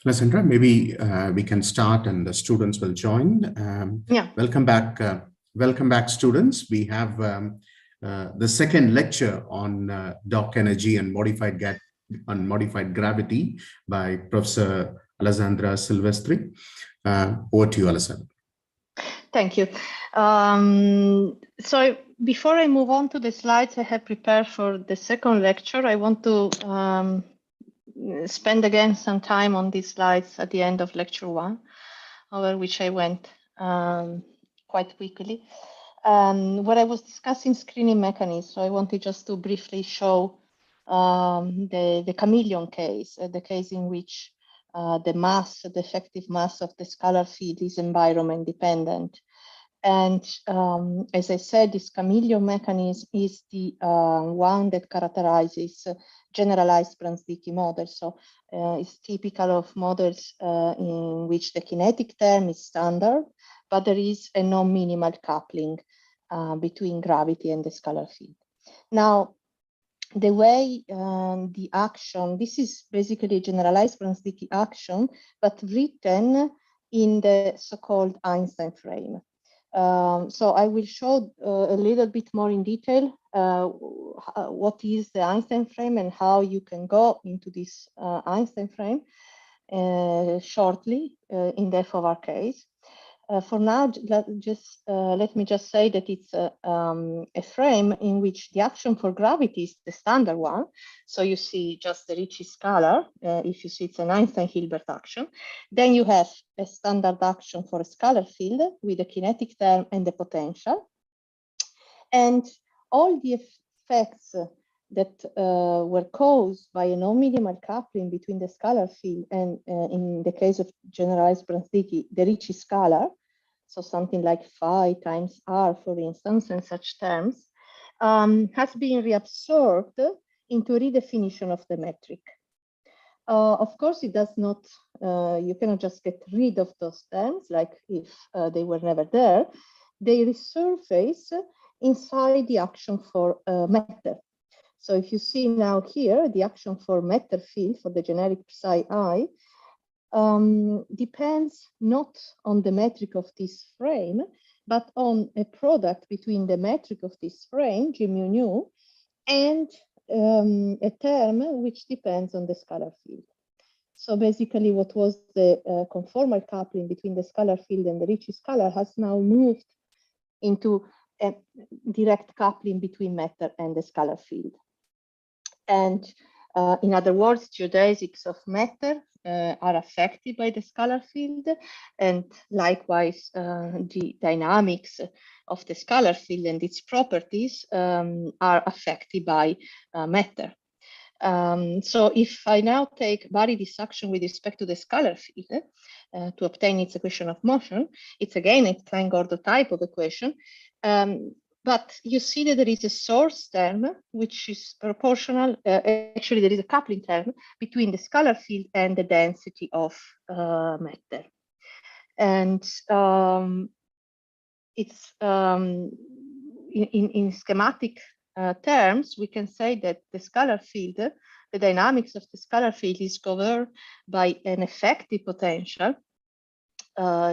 Alessandra, maybe we can start and the students will join. Yeah. Welcome back, students. We have the second lecture on dark energy and modified gravity by Professor Alessandra Silvestri. Over to you, Alessandra. Thank you. So before I move on to the slides I have prepared for the second lecture, I want to spend again some time on these slides at the end of lecture 1, over which I went quite quickly. What I was discussing screening mechanisms, so I wanted just to briefly show the chameleon case, the case in which the effective mass of the scalar field is environment dependent. And as I said, this chameleon mechanism is the one that characterizes generalized Brans-Dicke models. So it's typical of models in which the kinetic term is standard, but there is a non-minimal coupling between gravity and the scalar field. Now, the way the action, this is basically a generalized Brans-Dicke action, but written in the so-called Einstein frame. So I will show a little bit more in detail what is the Einstein frame and how you can go into this Einstein frame shortly in the FOR case. For now, let me just say that it's a frame in which the action for gravity is the standard one. So you see just the Ricci scalar, if you see it's an Einstein-Hilbert action. Then you have a standard action for a scalar field with a kinetic term and the potential. And all the effects that were caused by a non-minimal coupling between the scalar field and, in the case of generalized Brans-Dicke, the Ricci scalar, so something like phi times r, for instance, and such terms, has been reabsorbed into a redefinition of the metric. Of course, it does not, you cannot just get rid of those terms, like if they were never there. They resurface inside the action for matter. So if you see now here, the action for matter field for the generic psi I depends not on the metric of this frame, but on a product between the metric of this frame, G mu nu, and a term which depends on the scalar field. So basically what was the conformal coupling between the scalar field and the Ricci scalar has now moved into a direct coupling between matter and the scalar field. And in other words, geodesics of matter are affected by the scalar field, and likewise the dynamics of the scalar field and its properties are affected by matter. So if I now vary this action with respect to the scalar field to obtain its equation of motion, it's again a Klein-Gordo type of equation. But you see that there is a source term which is proportional. Actually, there is a coupling term between the scalar field and the density of matter. And it's in schematic terms, we can say that the scalar field, the dynamics of the scalar field is governed by an effective potential.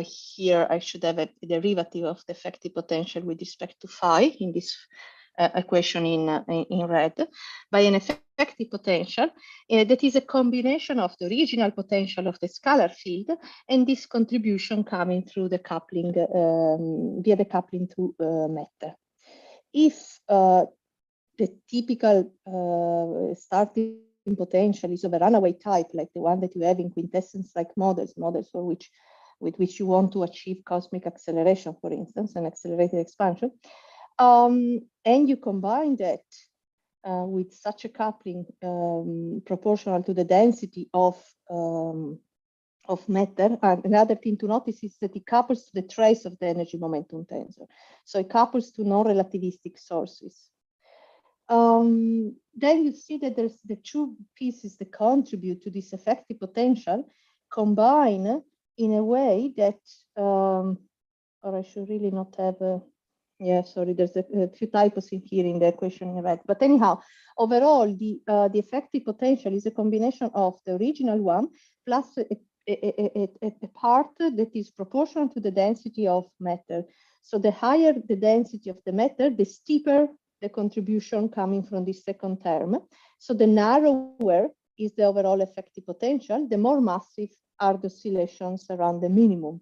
Here I should have a derivative of the effective potential with respect to phi in this equation in red, by an effective potential that is a combination of the original potential of the scalar field and this contribution coming through the coupling, via the coupling to matter. If the typical starting potential is of a runaway type, like the one that you have in quintessence-like models for which with which you want to achieve cosmic acceleration, for instance, an accelerated expansion, and you combine that with such a coupling proportional to the density of matter. Another thing to notice is that it couples to the trace of the energy momentum tensor. So it couples to non-relativistic sources. Then you see that there's the two pieces that contribute to this effective potential combine in a way that, or I should really not have Yeah, sorry, there's a few typos in here in the equation in red. But anyhow, overall, the effective potential is a combination of the original one plus a part that is proportional to the density of matter. So the higher the density of the matter, the steeper the contribution coming from this second term. So the narrower is the overall effective potential, the more massive are the oscillations around the minimum.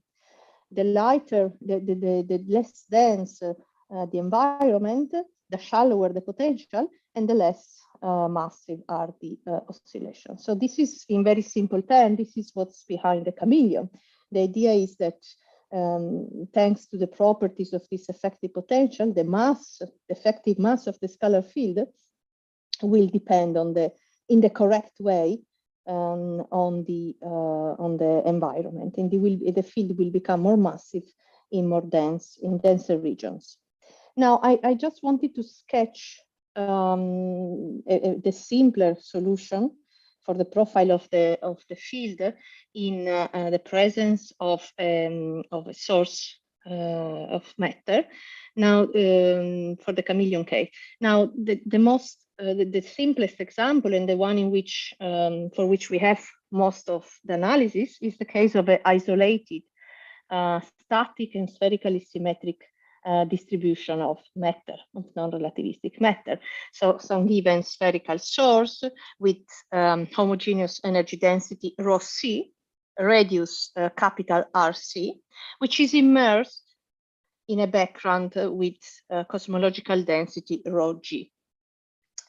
The lighter, the less dense the environment, the shallower the potential, and the less massive are the oscillations. So this is, in very simple terms, this is what's behind the chameleon. The idea is that thanks to the properties of this effective potential, the mass, the effective mass of the scalar field will depend on in the correct way on the environment, and the field will become more massive in denser regions. Now, I just wanted to sketch the simpler solution for the profile of the field in the presence of a source of matter. Now, for the chameleon case. Now, the simplest example, and the one in which for which we have most of the analysis, is the case of an isolated static and spherically symmetric distribution of matter, of non-relativistic matter. So some given spherical source with homogeneous energy density rho c, radius capital RC, which is immersed in a background with cosmological density rho g.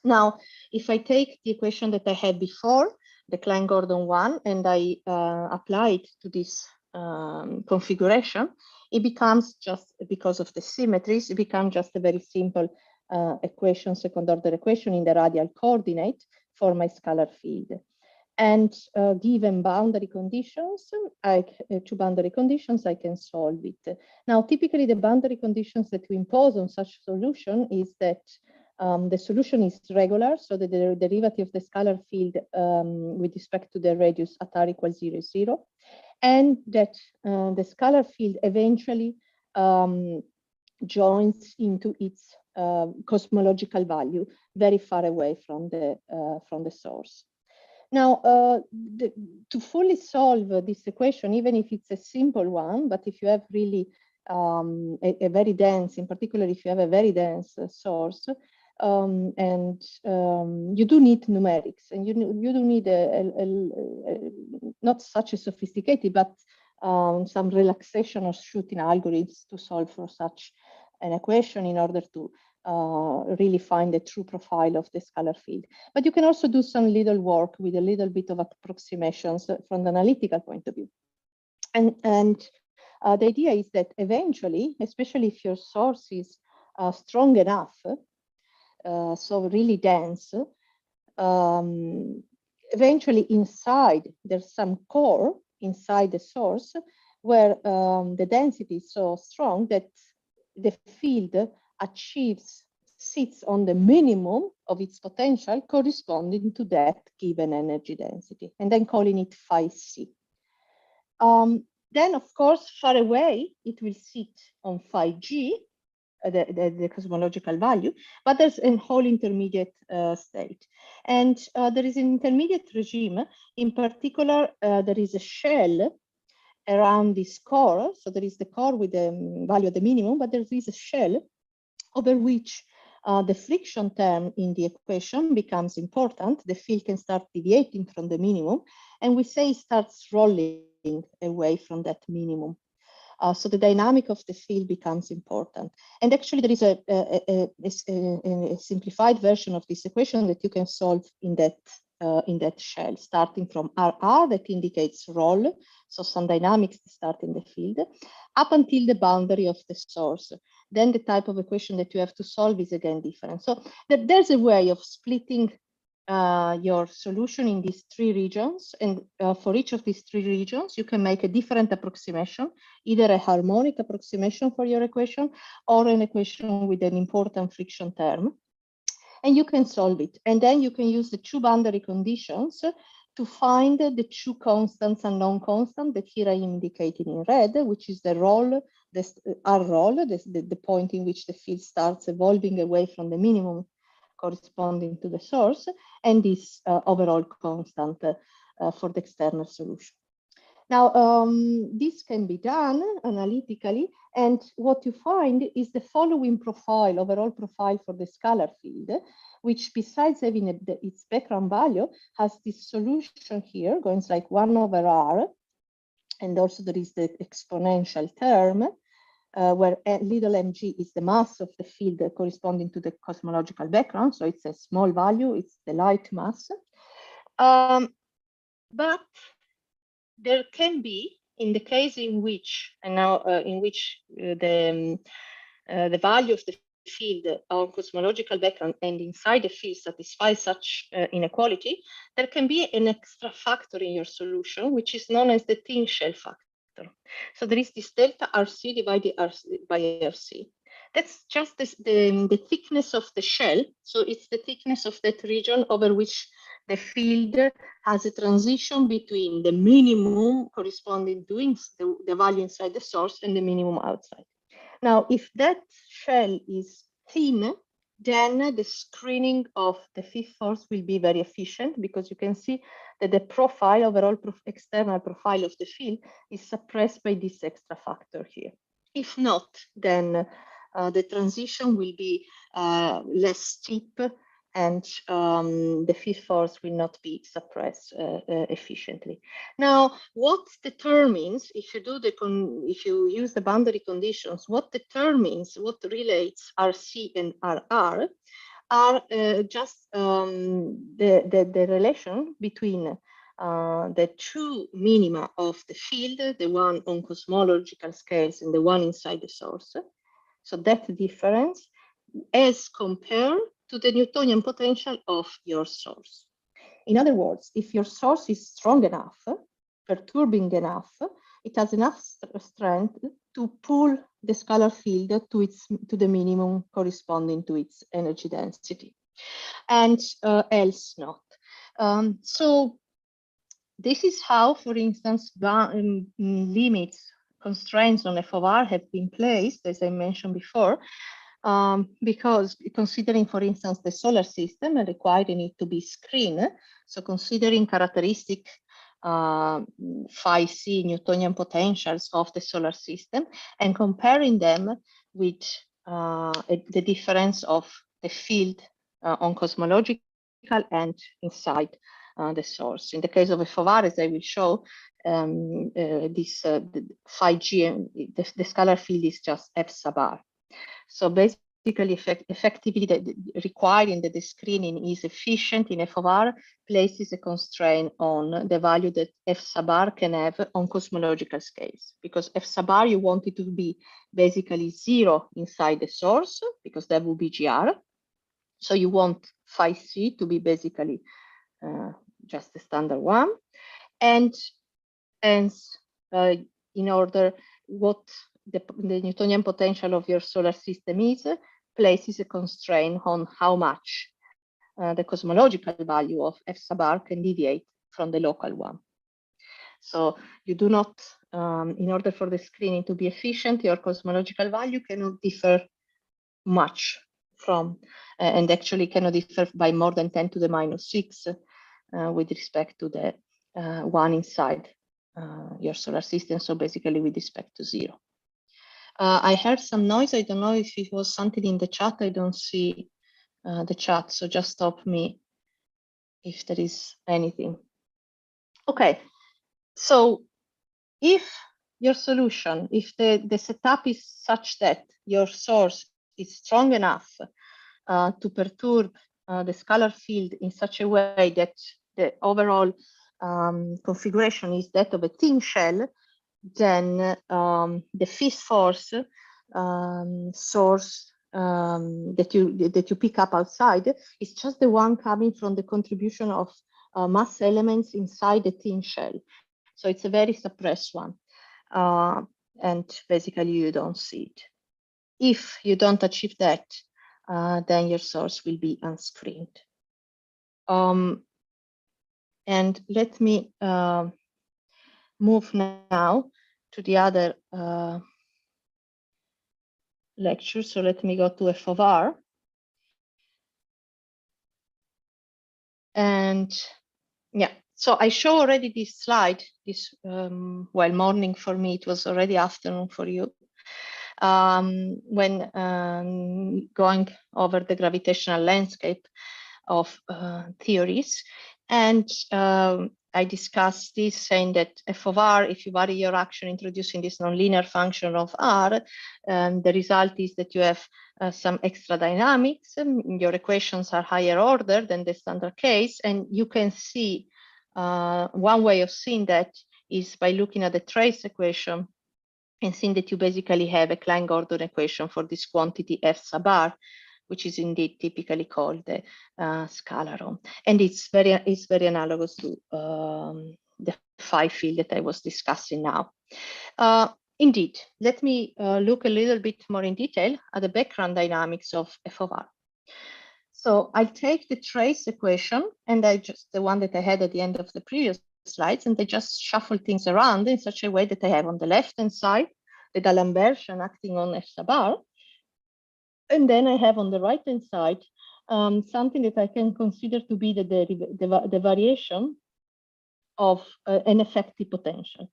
Now, if I take the equation that I had before, the Klein-Gordon one, and I apply it to this configuration, it becomes, just because of the symmetries, it becomes just a very simple equation, second order equation in the radial coordinate for my scalar field. And given boundary conditions, two boundary conditions, I can solve it. Now, typically the boundary conditions that we impose on such solution is that the solution is regular, so that the derivative of the scalar field with respect to the radius at r equals 0, 0, and that the scalar field eventually joins into its cosmological value very far away from the source. Now, to fully solve this equation, even if it's a simple one, but if you have really a very dense, in particular, if you have a very dense source, and you do need numerics, and you do need not such a sophisticated, but some relaxation or shooting algorithms to solve for such an equation in order to really find the true profile of the scalar field. But you can also do some little work with a little bit of approximations from the analytical point of view. And the idea is that eventually, especially if your source is strong enough, so really dense, eventually inside, there's some core inside the source where the density is so strong that the field sits on the minimum of its potential corresponding to that given energy density, and then calling it phi c. Then, of course, far away, it will sit on phi g, the cosmological value, but there's a whole intermediate state. And there is an intermediate regime. In particular, there is a shell around this core. So there is the core with the value at the minimum, but there is a shell over which the friction term in the equation becomes important. The field can start deviating from the minimum, and we say it starts rolling away from that minimum. So the dynamic of the field becomes important. And actually, there is a simplified version of this equation that you can solve in that shell, starting from RR that indicates roll, so some dynamics start in the field, up until the boundary of the source. Then the type of equation that you have to solve is again different. So there's a way of splitting your solution in these three regions, and for each of these three regions, you can make a different approximation, either a harmonic approximation for your equation or an equation with an important friction term, and you can solve it. And then you can use the two boundary conditions to find the two constants and non-constant that here I indicated in red, which is the roll this R roll, the point in which the field starts evolving away from the minimum corresponding to the source, and this overall constant for the external solution. Now, this can be done analytically, and what you find is the following profile, overall profile for the scalar field, which besides having its background value, has this solution here, going like 1 over R, and also there is the exponential term, where little mg is the mass of the field corresponding to the cosmological background, so it's a small value, it's the light mass. But there can be, in the case in which, and now in which the value of the field on cosmological background and inside the field satisfies such inequality, there can be an extra factor in your solution, which is known as the thin shell factor. So there is this delta RC divided by RC. That's just the thickness of the shell. So it's the thickness of that region over which the field has a transition between the minimum corresponding to the value inside the source and the minimum outside. Now, if that shell is thin, then the screening of the fifth force will be very efficient, because you can see that the profile, overall external profile of the field, is suppressed by this extra factor here. If not, then the transition will be less steep, and the fifth force will not be suppressed efficiently. Now, what determines, if you use the boundary conditions, what relates RC and RR are just the relation between the two minima of the field, the one on cosmological scales and the one inside the source. So that difference as compared to the Newtonian potential of your source. In other words, if your source is strong enough, perturbing enough, it has enough strength to pull the scalar field to the minimum corresponding to its energy density, and else not. So this is how, for instance, limits, constraints on F of R have been placed, as I mentioned before, because considering, for instance, the solar system and requiring it to be screened, so considering characteristic phi c Newtonian potentials of the solar system and comparing them with the difference of the field on cosmological and inside the source. In the case of F of R, as I will show, the phi g, the scalar field is just F sub R. So basically, effectively, requiring that the screening is efficient in F of R places a constraint on the value that F sub R can have on cosmological scales, because F sub R, you want it to be basically 0 inside the source, because that would be GR. So you want phi c to be basically just the standard one. And hence, in order, what the Newtonian potential of your solar system is, places a constraint on how much the cosmological value of F sub R can deviate from the local one. So you do not, in order for the screening to be efficient, your cosmological value cannot differ much from, and actually cannot differ by more than 10 to the minus 6 with respect to the one inside your solar system, so basically with respect to 0. I heard some noise. I don't know if it was something in the chat. I don't see the chat, so just stop me if there is anything. Okay, so if your solution, if the setup is such that your source is strong enough to perturb the scalar field in such a way that the overall configuration is that of a thin shell, then the fifth force source that you pick up outside is just the one coming from the contribution of mass elements inside the thin shell. So it's a very suppressed one, and basically you don't see it. If you don't achieve that, then your source will be unscreened. And let me move now to the other lecture. So let me go to F of R. And yeah, so I show already this slide, this, well, morning for me, it was already afternoon for you, when going over the gravitational landscape of theories. And I discussed this, saying that F of R, if you vary your action introducing this nonlinear function of R, the result is that you have some extra dynamics. Your equations are higher order than the standard case. And you can see one way of seeing that is by looking at the trace equation and seeing that you basically have a Klein-Gordon equation for this quantity F sub R, which is indeed typically called the scalaron. And it's very analogous to the phi field that I was discussing now. Indeed, let me look a little bit more in detail at the background dynamics of F of R. So I'll take the trace equation, and the one that I had at the end of the previous slides, and I just shuffle things around in such a way that I have on the left-hand side the D'Alembertian acting on F sub R. And then I have on the right-hand side something that I can consider to be the variation of an effective potential.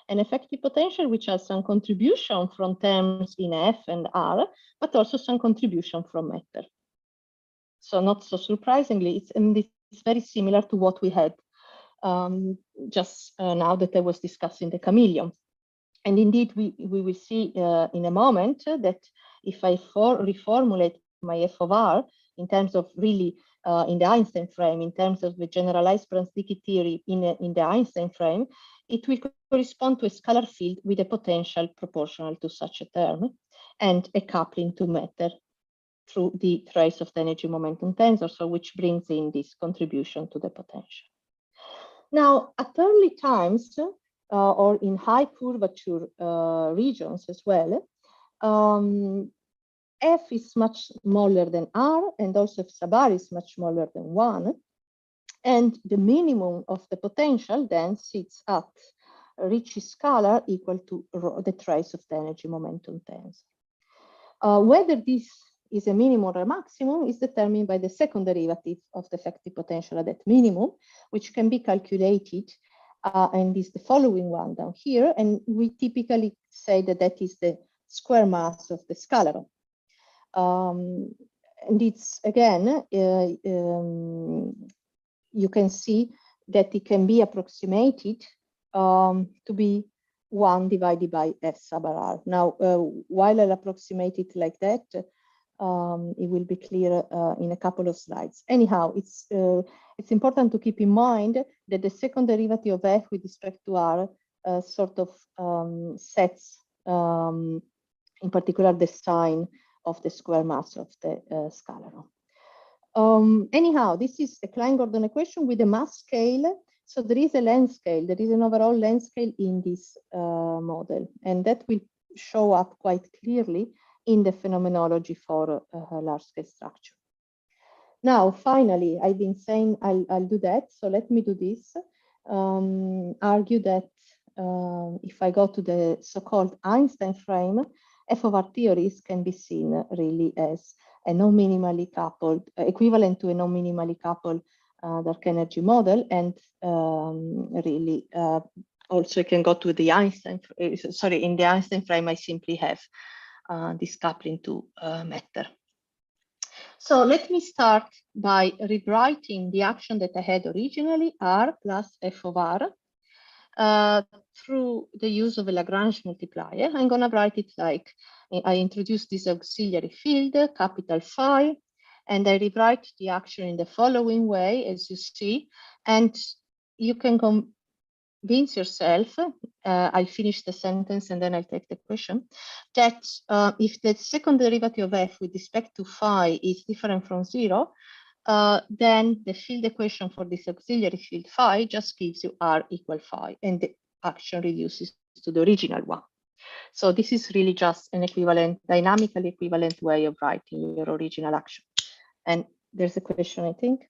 An effective potential which has some contribution from terms in F and R, but also some contribution from matter. So not so surprisingly, it's very similar to what we had just now that I was discussing the chameleon. And indeed, we will see in a moment that if I reformulate my F of R in terms of really in the Einstein frame, in terms of the generalized Brans-Dicke theory in the Einstein frame, it will correspond to a scalar field with a potential proportional to such a term and a coupling to matter through the trace of the energy momentum tensor, so which brings in this contribution to the potential. Now, at early times, or in high curvature regions as well, F is much smaller than R, and also F sub R is much smaller than 1. And the minimum of the potential then sits at Ricci scalar equal to the trace of the energy momentum tensor. Whether this is a minimum or a maximum is determined by the second derivative of the effective potential at that minimum, which can be calculated and is the following one down here. And we typically say that that is the square mass of the scalaron. And it's, again, you can see that it can be approximated to be 1 divided by F sub R. Now, while I'll approximate it like that, it will be clear in a couple of slides. Anyhow, it's important to keep in mind that the second derivative of F with respect to R sort of sets, in particular, the sign of the square mass of the scalaron. Anyhow, this is a Klein-Gordon equation with a mass scale. So there is a length scale, there is an overall length scale in this model, and that will show up quite clearly in the phenomenology for large-scale structure. Now, finally, I've been saying I'll do that, so let me do this. Argue that if I go to the so-called Einstein frame, F of R theories can be seen really as a non-minimally coupled, equivalent to a non-minimally coupled dark energy model, and really also can go to the Einstein, sorry, in the Einstein frame, I simply have this coupling to matter. So let me start by rewriting the action that I had originally, R plus F of R, through the use of a Lagrange multiplier. I'm going to write it like I introduce this auxiliary field, capital Phi, and I rewrite the action in the following way, as you see, and you can convince yourself, I'll finish the sentence and then I'll take the question, that if the second derivative of F with respect to Phi is different from 0, then the field equation for this auxiliary field Phi just gives you R equal Phi, and the action reduces to the original one. So this is really just an equivalent, dynamically equivalent way of writing your original action. And there's a question, I think.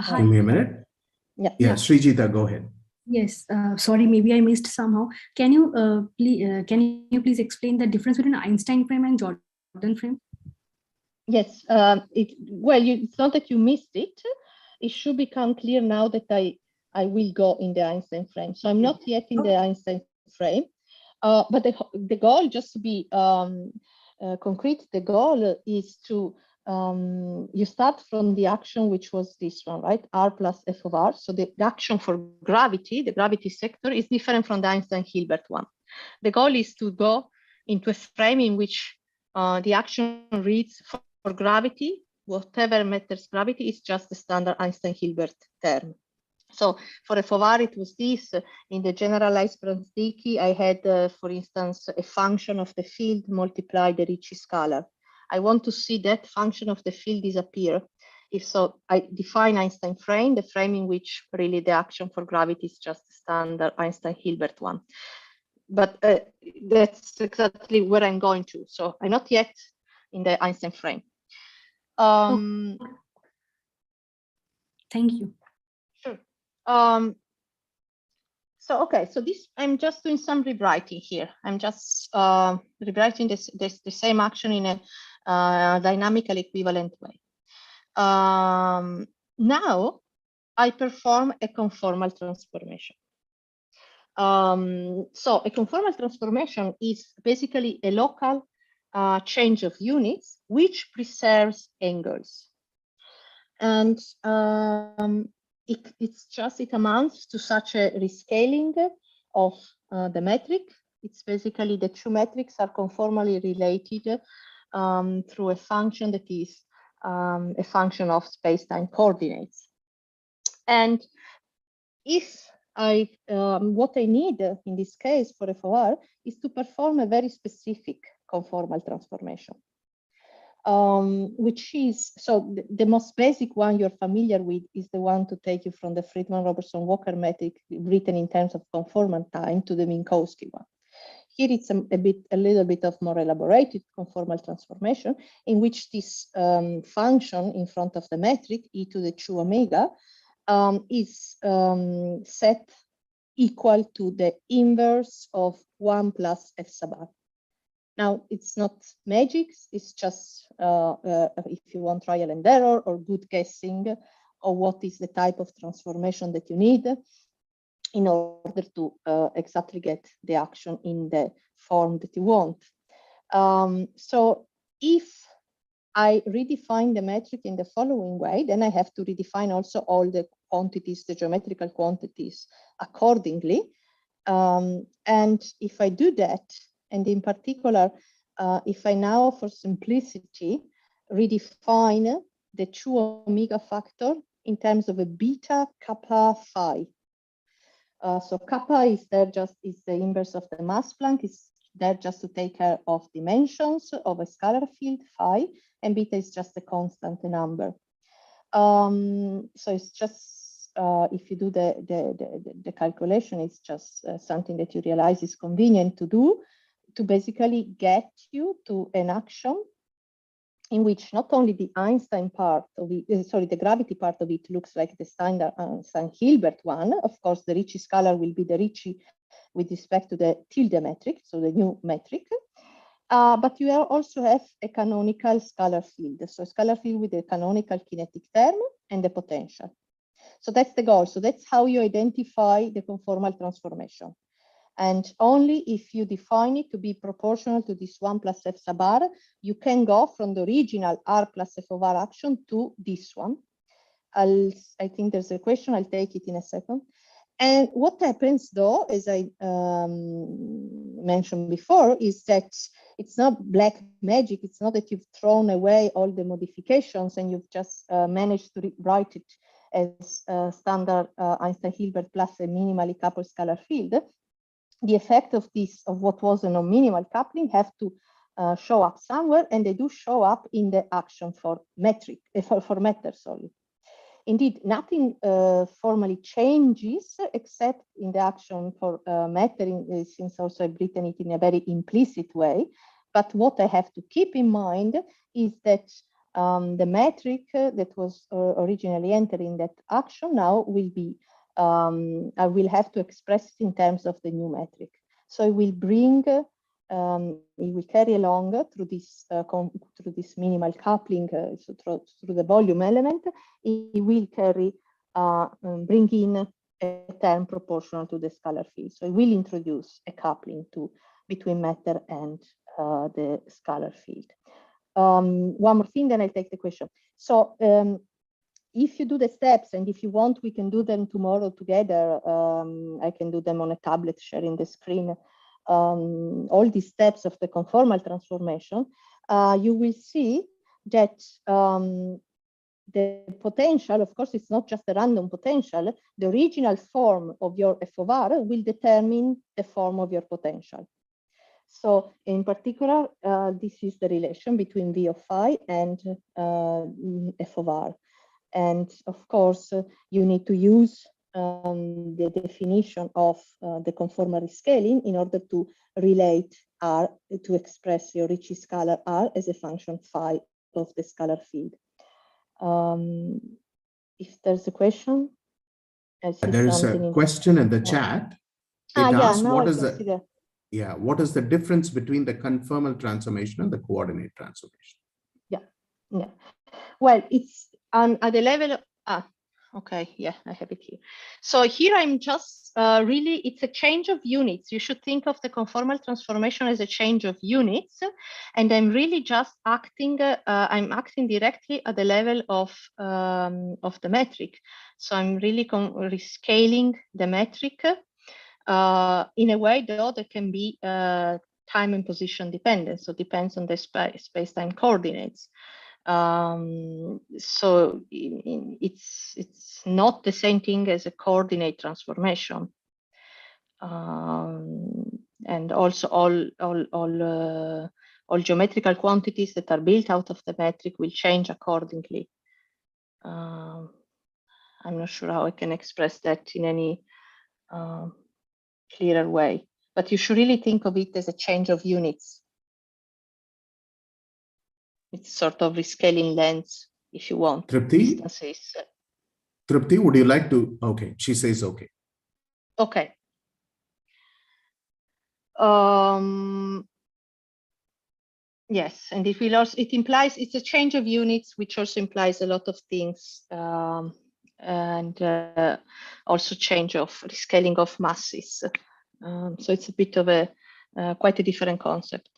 Give me a minute. Yeah. Yeah, Srijita, go ahead. Yes, sorry, maybe I missed somehow. Can you please explain the difference between Einstein frame and Jordan frame? Yes, it's not that you missed it. It should become clear now that I will go in the Einstein frame. So I'm not yet in the Einstein frame, but the goal, just to be concrete, the goal is to you start from the action, which was this one, right? R plus F of R. So the action for gravity, the gravity sector, is different from the Einstein-Hilbert one. The goal is to go into a frame in which the action reads for gravity, whatever matters gravity is just the standard Einstein-Hilbert term. So for F of R, it was this. In the generalized Brans-Dicke, I had, for instance, a function of the field multiply the Ricci scalar. I want to see that function of the field disappear. If so, I define Einstein frame, the frame in which really the action for gravity is just the standard Einstein-Hilbert one. But that's exactly where I'm going to. So I'm not yet in the Einstein frame. Thank you. Sure. So this, I'm just doing some rewriting here. I'm just rewriting the same action in a dynamically equivalent way. Now I perform a conformal transformation. So a conformal transformation is basically a local change of units which preserves angles. And it amounts to such a rescaling of the metric. It's basically the two metrics are conformally related through a function that is a function of space-time coordinates. And if what I need in this case for F of R is to perform a very specific conformal transformation. Which is, so the most basic one you're familiar with is the one to take you from the Friedman-Robertson-Walker metric written in terms of conformal time to the Minkowski one. Here it's a little bit of more elaborated conformal transformation in which this function in front of the metric e to the 2 omega is set equal to the inverse of 1 plus f sub r. Now, it's not magic, it's just, if you want, trial and error or good guessing of what is the type of transformation that you need in order to exactly get the action in the form that you want. So if I redefine the metric in the following way, then I have to redefine also all the quantities, the geometrical quantities accordingly. And if I do that, and in particular, if I now, for simplicity, redefine the 2 omega factor in terms of a beta kappa phi. So kappa is there just is the inverse of the mass Planck, is there just to take care of dimensions of a scalar field phi, and beta is just a constant number. So it's just if you do the calculation, it's just something that you realize is convenient to do, to basically get you to an action in which not only the Einstein part of it, the gravity part of it looks like the standard Einstein-Hilbert one. Of course, the Ricci scalar will be the Ricci with respect to the tilde metric, so the new metric. But you also have a canonical scalar field. So a scalar field with a canonical kinetic term and the potential. So that's the goal. So that's how you identify the conformal transformation. And only if you define it to be proportional to this 1 plus f sub r, you can go from the original r plus f of r action to this one. I think there's a question, I'll take it in a second. And what happens though, as I mentioned before, is that it's not black magic. It's not that you've thrown away all the modifications and you've just managed to write it as standard Einstein-Hilbert plus a minimally coupled scalar field. The effect of this, of what was a non-minimal coupling, have to show up somewhere, and they do show up in the action for metric, for matter, sorry. Indeed, nothing formally changes except in the action for matter, since also I've written it in a very implicit way. But what I have to keep in mind is that the metric that was originally entered in that action now will be I will have to express it in terms of the new metric. So I will bring, it will carry along through this minimal coupling, so through the volume element, it will carry, bring in a term proportional to the scalar field. So it will introduce a coupling between matter and the scalar field. One more thing, then I'll take the question. So if you do the steps, and if you want, we can do them tomorrow together. I can do them on a tablet, sharing the screen. All these steps of the conformal transformation, you will see that the potential, of course, it's not just a random potential. The original form of your f of r will determine the form of your potential. So in particular, this is the relation between V of phi and f of r. And of course, you need to use the definition of the conformal rescaling in order to relate R, to express your Ricci scalar R as a function phi of the scalar field. If there's a question, there is a question in the chat. It asks, now what is the difference between the conformal transformation and the coordinate transformation? Yeah. Well, it's at the level of, okay, yeah, I have it here. So here I'm just really, it's a change of units. You should think of the conformal transformation as a change of units. And I'm really just acting, I'm acting directly at the level of the metric. So I'm really rescaling the metric in a way, though, that can be time and position dependent. So it depends on the space-time coordinates. So it's not the same thing as a coordinate transformation. And also all geometrical quantities that are built out of the metric will change accordingly. I'm not sure how I can express that in any clearer way, but you should really think of it as a change of units. It's sort of rescaling lengths, if you want. Tripti, would you like to? Okay, she says okay. Okay. Yes, and it will also, it implies it's a change of units, which also implies a lot of things, and also change of rescaling of masses. So it's a bit of a quite a different concept.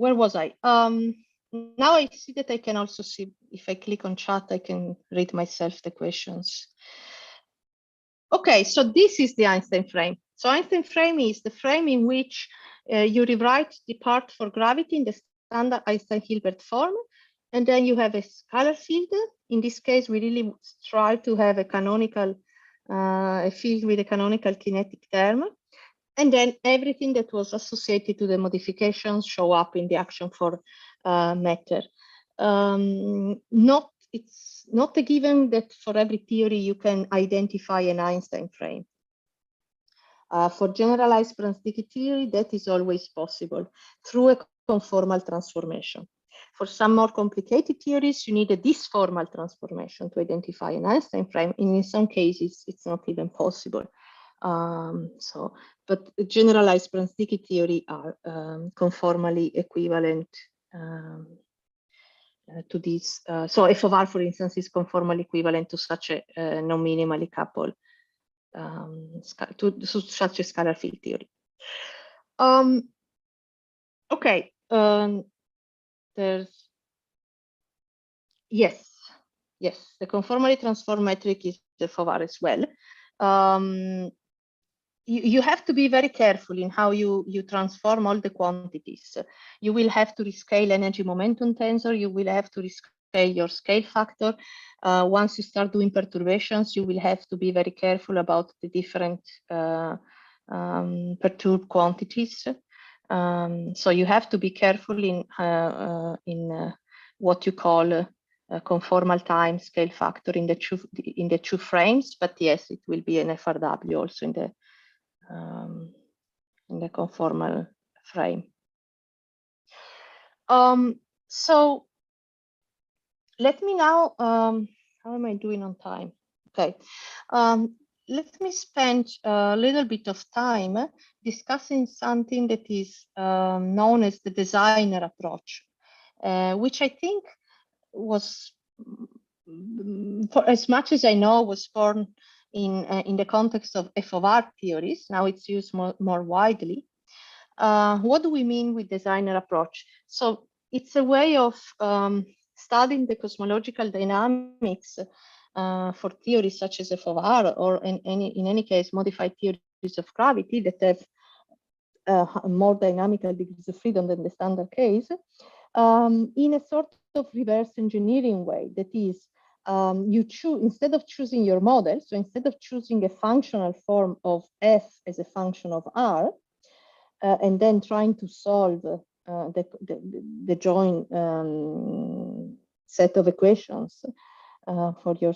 Where was I? Now I see that I can also see, if I click on chat, I can read myself the questions. Okay, so this is the Einstein frame. So Einstein frame is the frame in which you rewrite the part for gravity in the standard Einstein-Hilbert form, and then you have a scalar field. In this case, we really try to have a canonical, a field with a canonical kinetic term. And then everything that was associated to the modifications show up in the action for matter. It's not a given that for every theory you can identify an Einstein frame. For generalized Brans-Dicke theory, that is always possible through a conformal transformation. For some more complicated theories, you need a disformal transformation to identify an Einstein frame. And in some cases, it's not even possible. But generalized Brans-Dicke theory are conformally equivalent to this. So f of r, for instance, is conformally equivalent to such a non-minimally coupled, to such a scalar field theory. Okay, there's, yes, the conformally transformed metric is f of r as well. You have to be very careful in how you transform all the quantities. You will have to rescale energy momentum tensor. You will have to rescale your scale factor. Once you start doing perturbations, you will have to be very careful about the different perturbed quantities. So you have to be careful in what you call conformal time scale factor in the two frames. But yes, it will be an FRW also in the conformal frame. So let me now how am I doing on time? Okay. Let me spend a little bit of time discussing something that is known as the designer approach, which I think was, for as much as I know, was born in the context of F of R theories. Now it's used more widely. What do we mean with designer approach? So it's a way of studying the cosmological dynamics for theories such as F of R, or in any case modified theories of gravity that have more dynamical degrees of freedom than the standard case, in a sort of reverse engineering way. That is, you choose, instead of choosing your model, so instead of choosing a functional form of F as a function of R, and then trying to solve the joint set of equations for your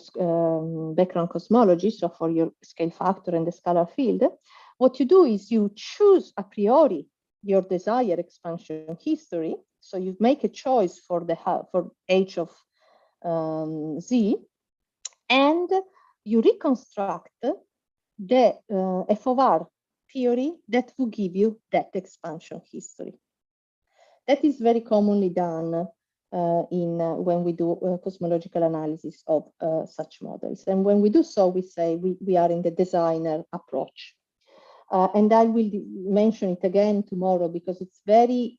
background cosmology, so for your scale factor and the scalar field, what you do is you choose a priori your desired expansion history. So you make a choice for h of z, and you reconstruct the F of R theory that will give you that expansion history. That is very commonly done when we do cosmological analysis of such models. And when we do so, we say we are in the designer approach. And I will mention it again tomorrow, because it's very,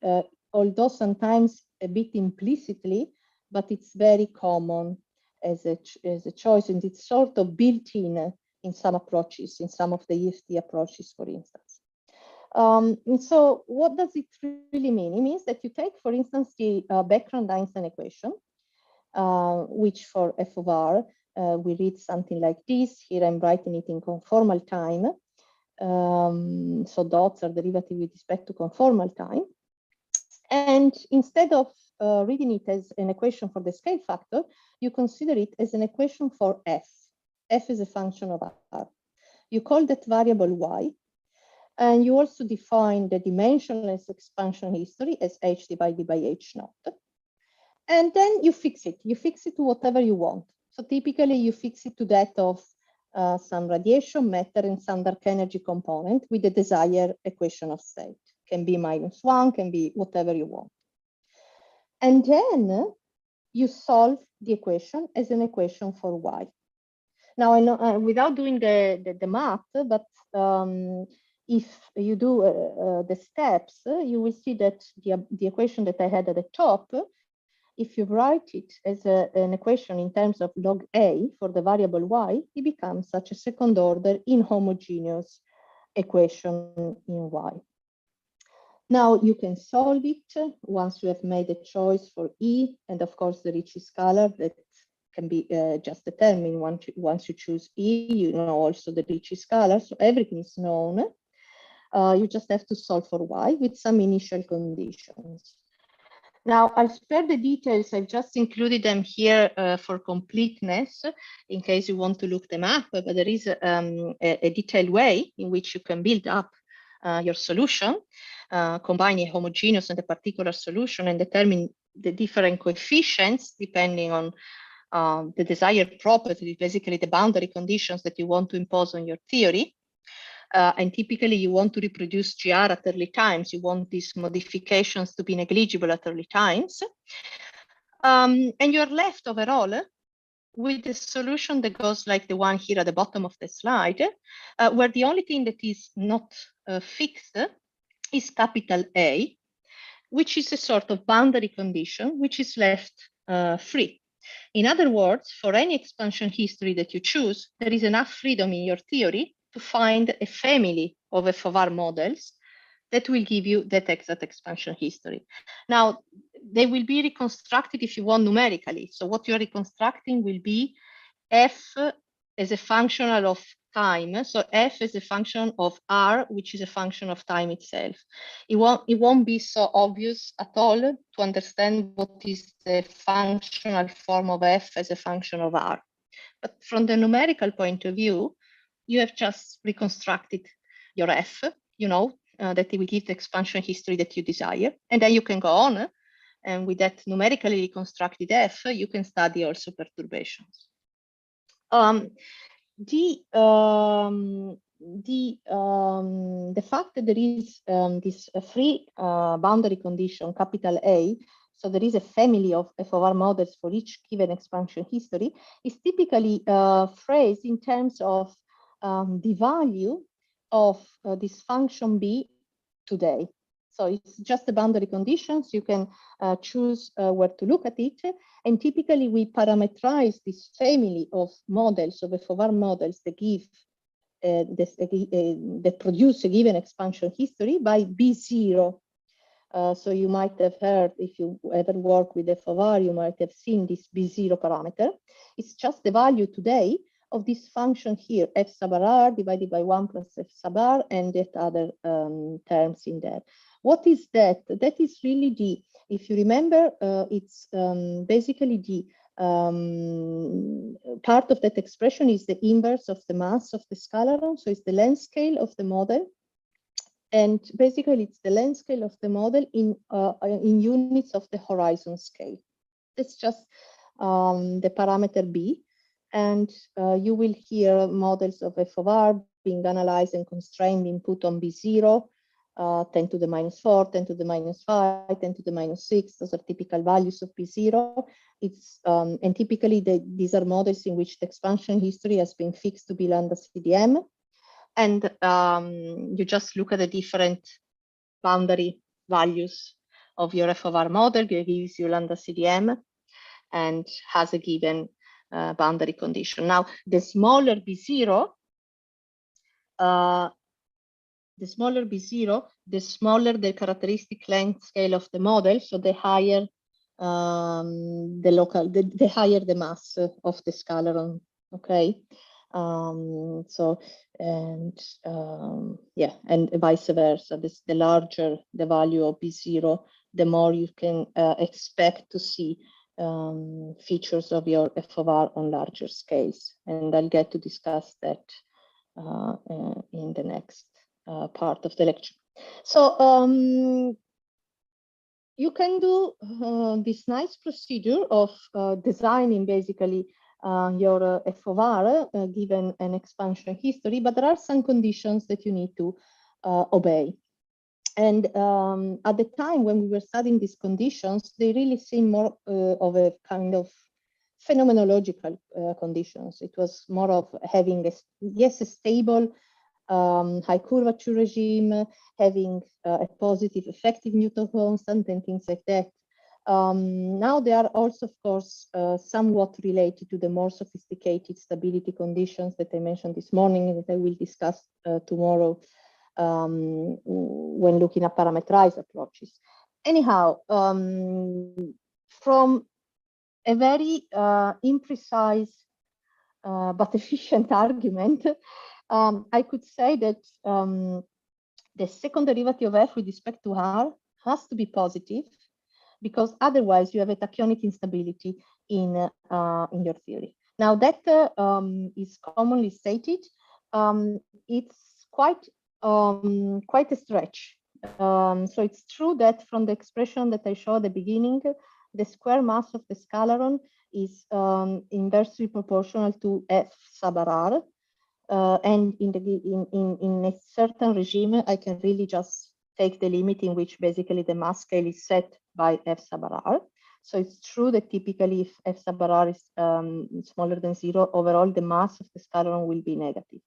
although sometimes a bit implicitly, but it's very common as a choice, and it's sort of built in some approaches, in some of the EFT approaches, for instance. And so what does it really mean? It means that you take, for instance, the background Einstein equation, which for F of R, we read something like this. Here I'm writing it in conformal time. So dots are derivative with respect to conformal time. And instead of reading it as an equation for the scale factor, you consider it as an equation for F. F is a function of R. You call that variable Y. And you also define the dimensionless expansion history as H divided by H naught. And then you fix it. You fix it to whatever you want. So typically you fix it to that of some radiation, matter, and some dark energy component with the desired equation of state. Can be -1, can be whatever you want. And then you solve the equation as an equation for Y. Now, I know without doing the math, but if you do the steps, you will see that the equation that I had at the top, if you write it as an equation in terms of log A for the variable Y, it becomes such a second order inhomogeneous equation in Y. Now you can solve it once you have made a choice for E, and of course the Ricci scalar that can be just determined once you choose E. You know also the Ricci scalar, so everything is known. You just have to solve for Y with some initial conditions. Now, I'll spare the details. I've just included them here for completeness, in case you want to look them up, but there is a detailed way in which you can build up your solution, combine a homogeneous and a particular solution, and determine the different coefficients depending on the desired property, basically the boundary conditions that you want to impose on your theory. And typically you want to reproduce GR at early times. You want these modifications to be negligible at early times. And you're left overall with a solution that goes like the one here at the bottom of the slide, where the only thing that is not fixed is capital A, which is a sort of boundary condition, which is left free. In other words, for any expansion history that you choose, there is enough freedom in your theory to find a family of F of R models that will give you that exact expansion history. Now, they will be reconstructed if you want numerically. So what you're reconstructing will be F as a function of time. So F is a function of R, which is a function of time itself. It won't be so obvious at all to understand what is the functional form of F as a function of R. But from the numerical point of view, you have just reconstructed your F, you know, that it will give the expansion history that you desire. And then you can go on, and with that numerically reconstructed F, you can study also perturbations. The fact that there is this free boundary condition, capital A, so there is a family of FOR models for each given expansion history, is typically phrased in terms of the value of this function B today. So it's just the boundary conditions. You can choose where to look at it. And typically we parameterize this family of models, of FOR models that give that produce a given expansion history by B0. So you might have heard, if you ever work with FOR, you might have seen this B0 parameter. It's just the value today of this function here, f sub r divided by 1 plus f sub r, and that other terms in there. What is that? That is really the, if you remember, it's basically the part of that expression is the inverse of the mass of the scalaron. So it's the length scale of the model. And basically it's the length scale of the model in units of the horizon scale. It's just the parameter B. And you will hear models of FOR being analyzed and constrained input on B0, 10 to the minus 4, 10 to the minus 5, 10 to the minus 6. Those are typical values of B0. It's, and typically these are models in which the expansion history has been fixed to be lambda CDM. And you just look at the different boundary values of your FOR model. It gives you lambda CDM and has a given boundary condition. Now, the smaller B0, the smaller the characteristic length scale of the model, so the higher the higher the mass of the scalaron. Okay. Yeah, and vice versa. The larger the value of B0, the more you can expect to see features of your FOR on larger scales. And I'll get to discuss that in the next part of the lecture. So you can do this nice procedure of designing basically your FOR given an expansion history, but there are some conditions that you need to obey. And at the time when we were studying these conditions, they really seem more of a kind of phenomenological conditions. It was more of having, a stable high curvature regime, having a positive effective Newton constant and things like that. Now they are also, of course, somewhat related to the more sophisticated stability conditions that I mentioned this morning and that I will discuss tomorrow when looking at parameterized approaches. Anyhow, from a very imprecise but efficient argument, I could say that the second derivative of f with respect to r has to be positive, because otherwise you have a tachyonic instability in your theory. Now that is commonly stated. It's quite a stretch. So it's true that from the expression that I showed at the beginning, the square mass of the scalaron is inversely proportional to f sub r. And in a certain regime, I can really just take the limit in which basically the mass scale is set by f sub r. So it's true that typically if f sub r is smaller than 0, overall the mass of the scalaron will be negative.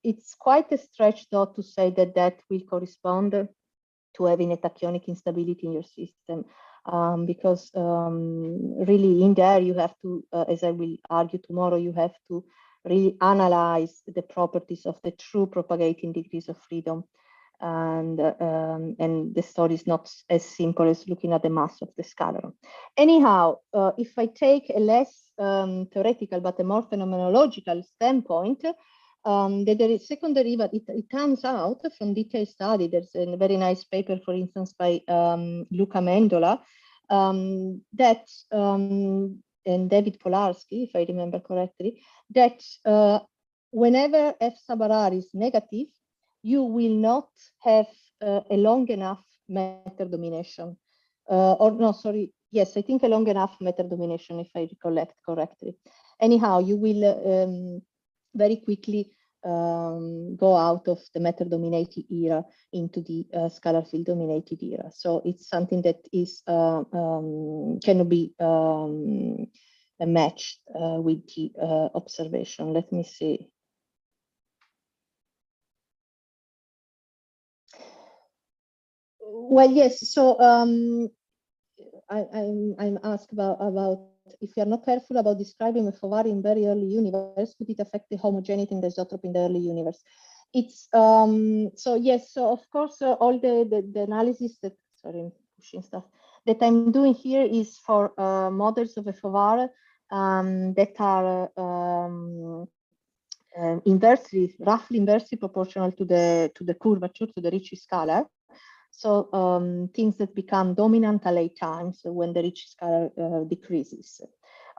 It's quite a stretch though to say that that will correspond to having a tachyonic instability in your system, because really in there you have to, as I will argue tomorrow, you have to really analyze the properties of the true propagating degrees of freedom. And the story is not as simple as looking at the mass of the scalaron. Anyhow, if I take a less theoretical but a more phenomenological standpoint, the second derivative, it turns out from detailed study, there's a very nice paper, for instance, by Luca Mendola, that and David Polarski, if I remember correctly, that whenever f sub r is negative, you will not have a long enough matter domination. Or no, sorry, yes, I think a long enough matter domination, if I recollect correctly. Anyhow, you will very quickly go out of the matter-dominated era into the scalar field-dominated era. So it's something that is cannot be matched with the observation. Let me see. Well, yes. So I'm asked about if you are not careful about describing a Fovar in very early universe, could it affect the homogeneity in the isotope in the early universe? It's so yes. So of course, all the analysis that I'm pushing stuff that I'm doing here is for models of a Fovar that are roughly inversely proportional to the curvature, to the Ricci scalar. So things that become dominant at late times when the Ricci scalar decreases.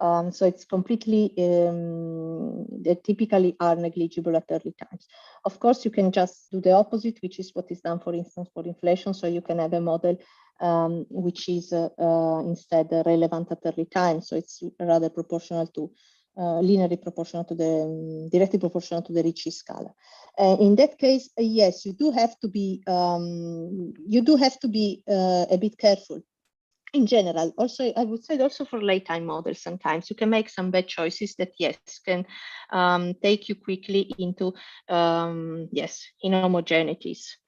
So it's completely, they typically are negligible at early times. Of course, you can just do the opposite, which is what is done, for instance, for inflation. So you can have a model which is instead relevant at early times. So it's rather proportional to, linearly proportional to the, directly proportional to the Ricci scala. In that case, yes, you do have to be a bit careful. In general, also, I would say also for late time models, sometimes you can make some bad choices that, yes, can take you quickly into, yes, inhomogeneities,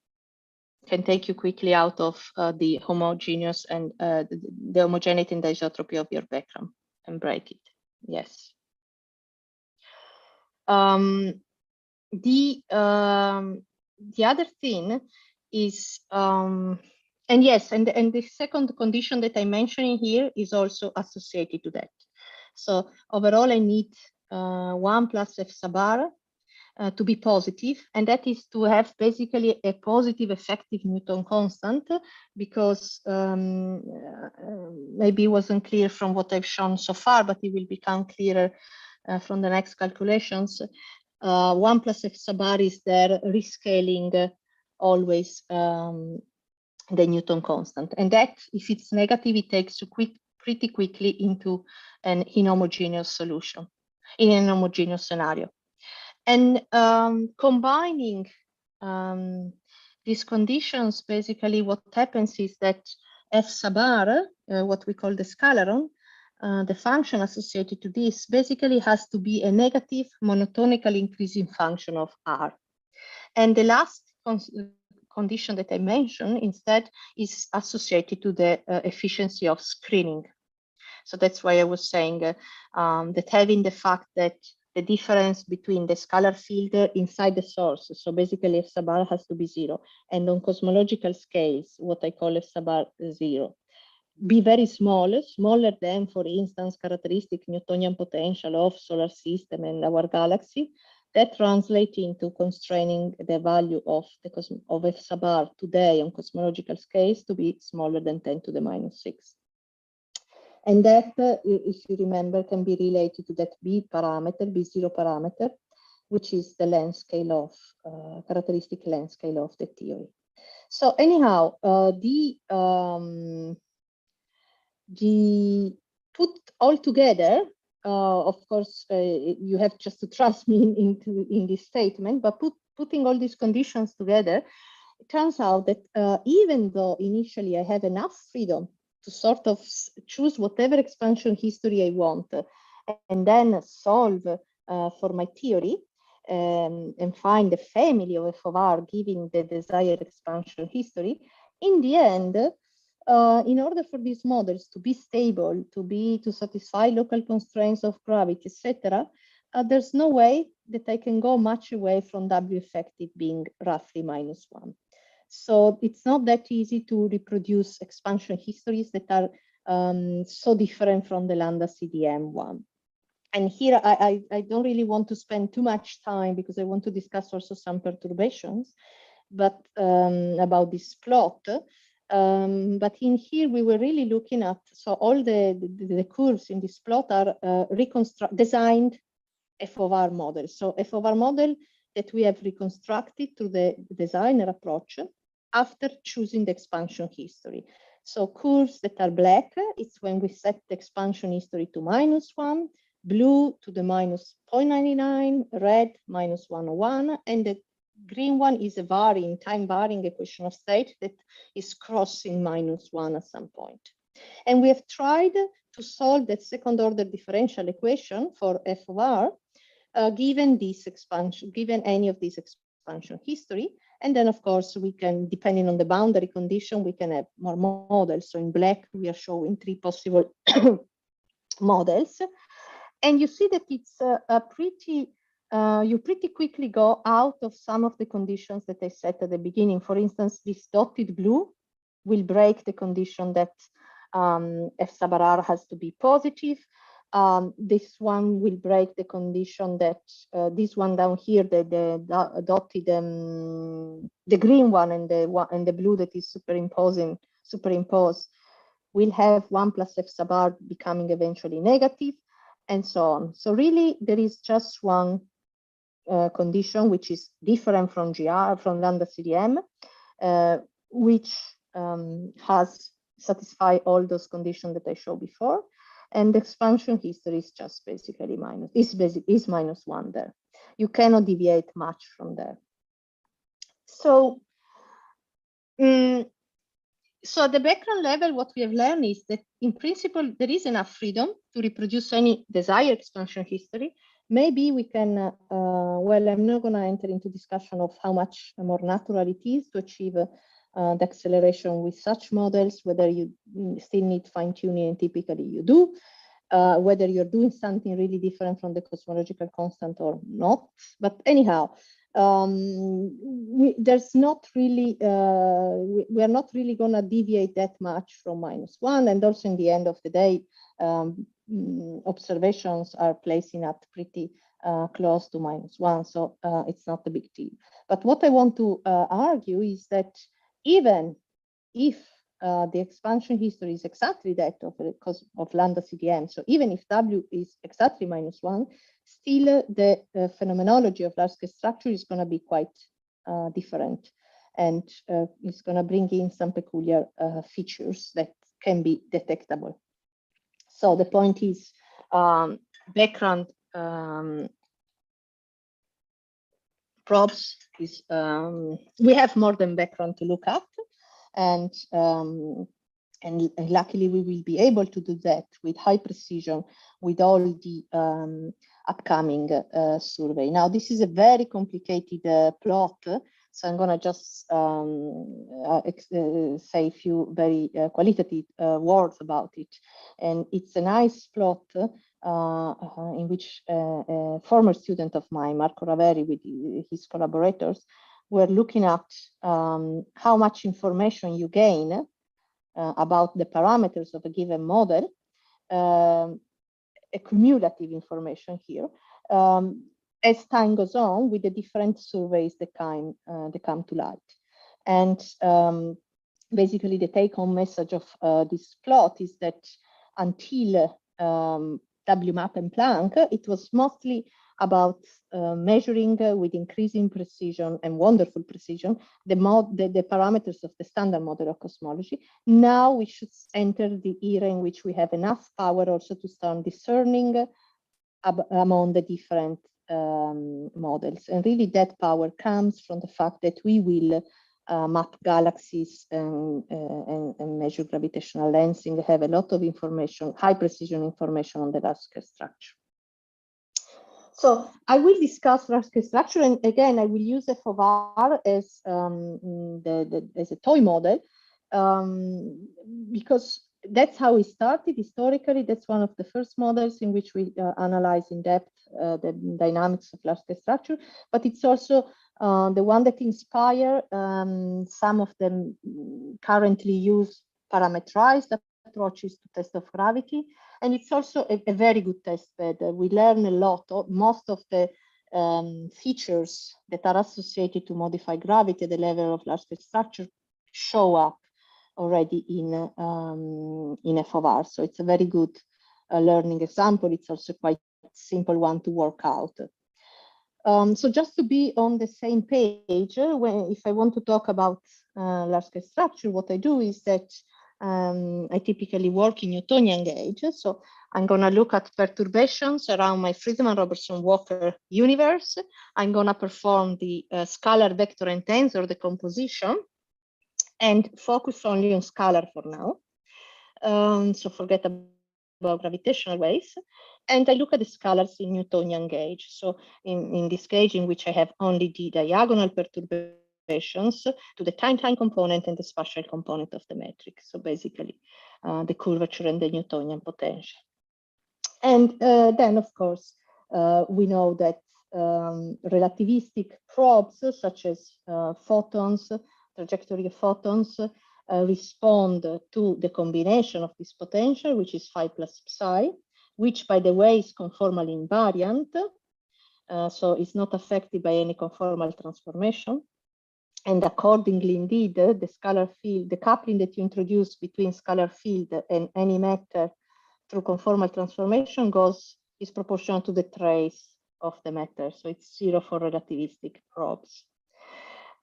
can take you quickly out of the homogeneous and the homogeneity and the isotropy of your background and break it. Yes. The other thing is, and yes, and the second condition that I'm mentioning here is also associated to that. So overall, I need 1 plus F sub r to be positive, and that is to have basically a positive effective Newton constant, because maybe it wasn't clear from what I've shown so far, but it will become clearer from the next calculations. 1 plus F sub r is there rescaling always the Newton constant. And that, if it's negative, it takes you pretty quickly into an inhomogeneous solution, in an homogeneous scenario. And combining these conditions, basically what happens is that F sub r, what we call the scalaron, the function associated to this basically has to be a negative monotonically increasing function of R. And the last condition that I mentioned instead is associated to the efficiency of screening. So that's why I was saying that having the fact that the difference between the scalar field inside the source, so basically F sub r has to be 0, and on cosmological scales, what I call F sub r 0, be very small, smaller than, for instance, characteristic Newtonian potential of solar system and our galaxy, that translates into constraining the value of F sub r today on cosmological scales to be smaller than 10 to the minus 6. And that, if you remember, can be related to that B parameter, B0 parameter, which is the length scale of, characteristic length scale of the theory. So anyhow, put all together, of course, you have just to trust me in this statement, but putting all these conditions together, it turns out that even though initially I have enough freedom to sort of choose whatever expansion history I want and then solve for my theory and find the family of F of R giving the desired expansion history, in the end, in order for these models to be stable, to satisfy local constraints of gravity, etc., there's no way that I can go much away from W effective being roughly -1. So it's not that easy to reproduce expansion histories that are so different from the lambda CDM one. And here I don't really want to spend too much time because I want to discuss also some perturbations, but about this plot. But in here we were really looking at, so all the curves in this plot are designed F of R model. So F of R model that we have reconstructed through the designer approach after choosing the expansion history. So curves that are black, it's when we set the expansion history to -1. blue to the minus 0.99, red minus 101, and the green one is a varying, time varying equation of state that is crossing -1 at some point. And we have tried to solve that second order differential equation for f of r, given this expansion, given any of these expansion history. And then, of course, we can, depending on the boundary condition, we can have more models. So in black, we are showing 3 possible models. And you see that it's a pretty, you pretty quickly go out of some of the conditions that I set at the beginning. For instance, this dotted blue will break the condition that f sub r has to be positive. This one will break the condition that this one down here, the dotted, the green one and the blue that is superimposed, will have 1 plus f sub r becoming eventually negative, and so on. So really, there is just one condition which is different from GR, from lambda CDM, which has satisfied all those conditions that I showed before. And the expansion history is just basically -1 there. You cannot deviate much from there. So, so at the background level, what we have learned is that in principle, there is enough freedom to reproduce any desired expansion history. Maybe we can, well, I'm not going to enter into discussion of how much more natural it is to achieve the acceleration with such models, whether you still need fine tuning, and typically you do, whether you're doing something really different from the cosmological constant or not. But anyhow, there's not really, we are not really going to deviate that much from -1. And also in the end of the day, observations are placing at pretty close to -1. So it's not a big deal. But what I want to argue is that even if the expansion history is exactly that of lambda CDM, so even if W is exactly -1, still the phenomenology of large-scale structure is going to be quite different, and it's going to bring in some peculiar features that can be detectable. So the point is, background probes is, we have more than background to look at, and luckily we will be able to do that with high precision with all the upcoming survey. Now, this is a very complicated plot, so I'm going to just say a few very qualitative words about it. And it's a nice plot in which a former student of mine, Marco Raveri, with his collaborators, were looking at how much information you gain about the parameters of a given model, a cumulative information here, as time goes on with the different surveys that come to light. And basically the take-home message of this plot is that until WMAP and Planck, it was mostly about measuring with increasing precision and wonderful precision the parameters of the standard model of cosmology. Now we should enter the era in which we have enough power also to start discerning among the different models. And really that power comes from the fact that we will map galaxies and measure gravitational lensing, have a lot of information, high precision information on the large-scale structure. So I will discuss large-scale structure, and again, I will use f of r as as a toy model, because that's how we started historically. That's one of the first models in which we analyze in depth the dynamics of large-scale structure, but it's also the one that inspired some of the currently used parametrized approaches to test of gravity. And it's also a very good test bed. We learn a lot. Most of the features that are associated to modify gravity at the level of large-scale structure show up already in f of r. So it's a very good learning example. It's also quite a simple one to work out. So just to be on the same page, if I want to talk about large-scale structure, what I do is that I typically work in Newtonian gauge. So I'm going to look at perturbations around my Friedmann-Robertson-Walker universe. I'm going to perform the scalar vector and tensor decomposition and focus only on scalar for now. So forget about gravitational waves. And I look at the scalars in Newtonian gauge. So in this gauge in which I have only the diagonal perturbations to the time component and the spatial component of the metric. So basically the curvature and the Newtonian potential. And then, of course, we know that relativistic probes, such as photons, trajectory of photons, respond to the combination of this potential, which is phi plus psi, which, by the way, is conformally invariant. So it's not affected by any conformal transformation. And accordingly, indeed, the scalar field, the coupling that you introduce between scalar field and any matter through conformal transformation is proportional to the trace of the matter. So it's 0 for relativistic probes.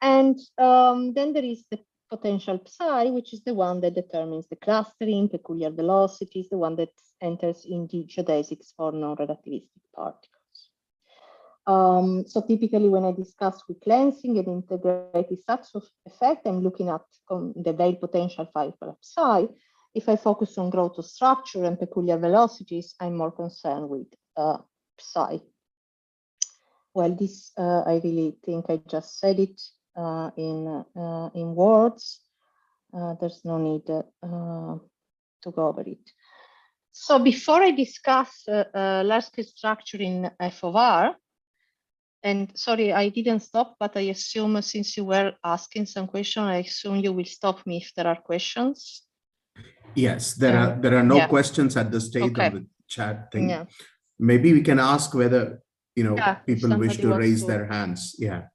And then there is the potential psi, which is the one that determines the clustering, peculiar velocities, the one that enters in the geodesics for non-relativistic particles. So typically when I discuss weak lensing and integrated Sachs-Wolfe effect, I'm looking at the Weil potential phi plus psi. If I focus on growth of structure and peculiar velocities, I'm more concerned with psi. Well, this I really think I just said it in words. There's no need to go over it. So before I discuss large-scale structure in F of R, and sorry, I didn't stop, but I assume since you were asking some question, I assume you will stop me if there are questions. Yes, there are no questions at this stage on the chat thing. Yeah. Maybe we can ask whether people wish to raise their hands. Yeah.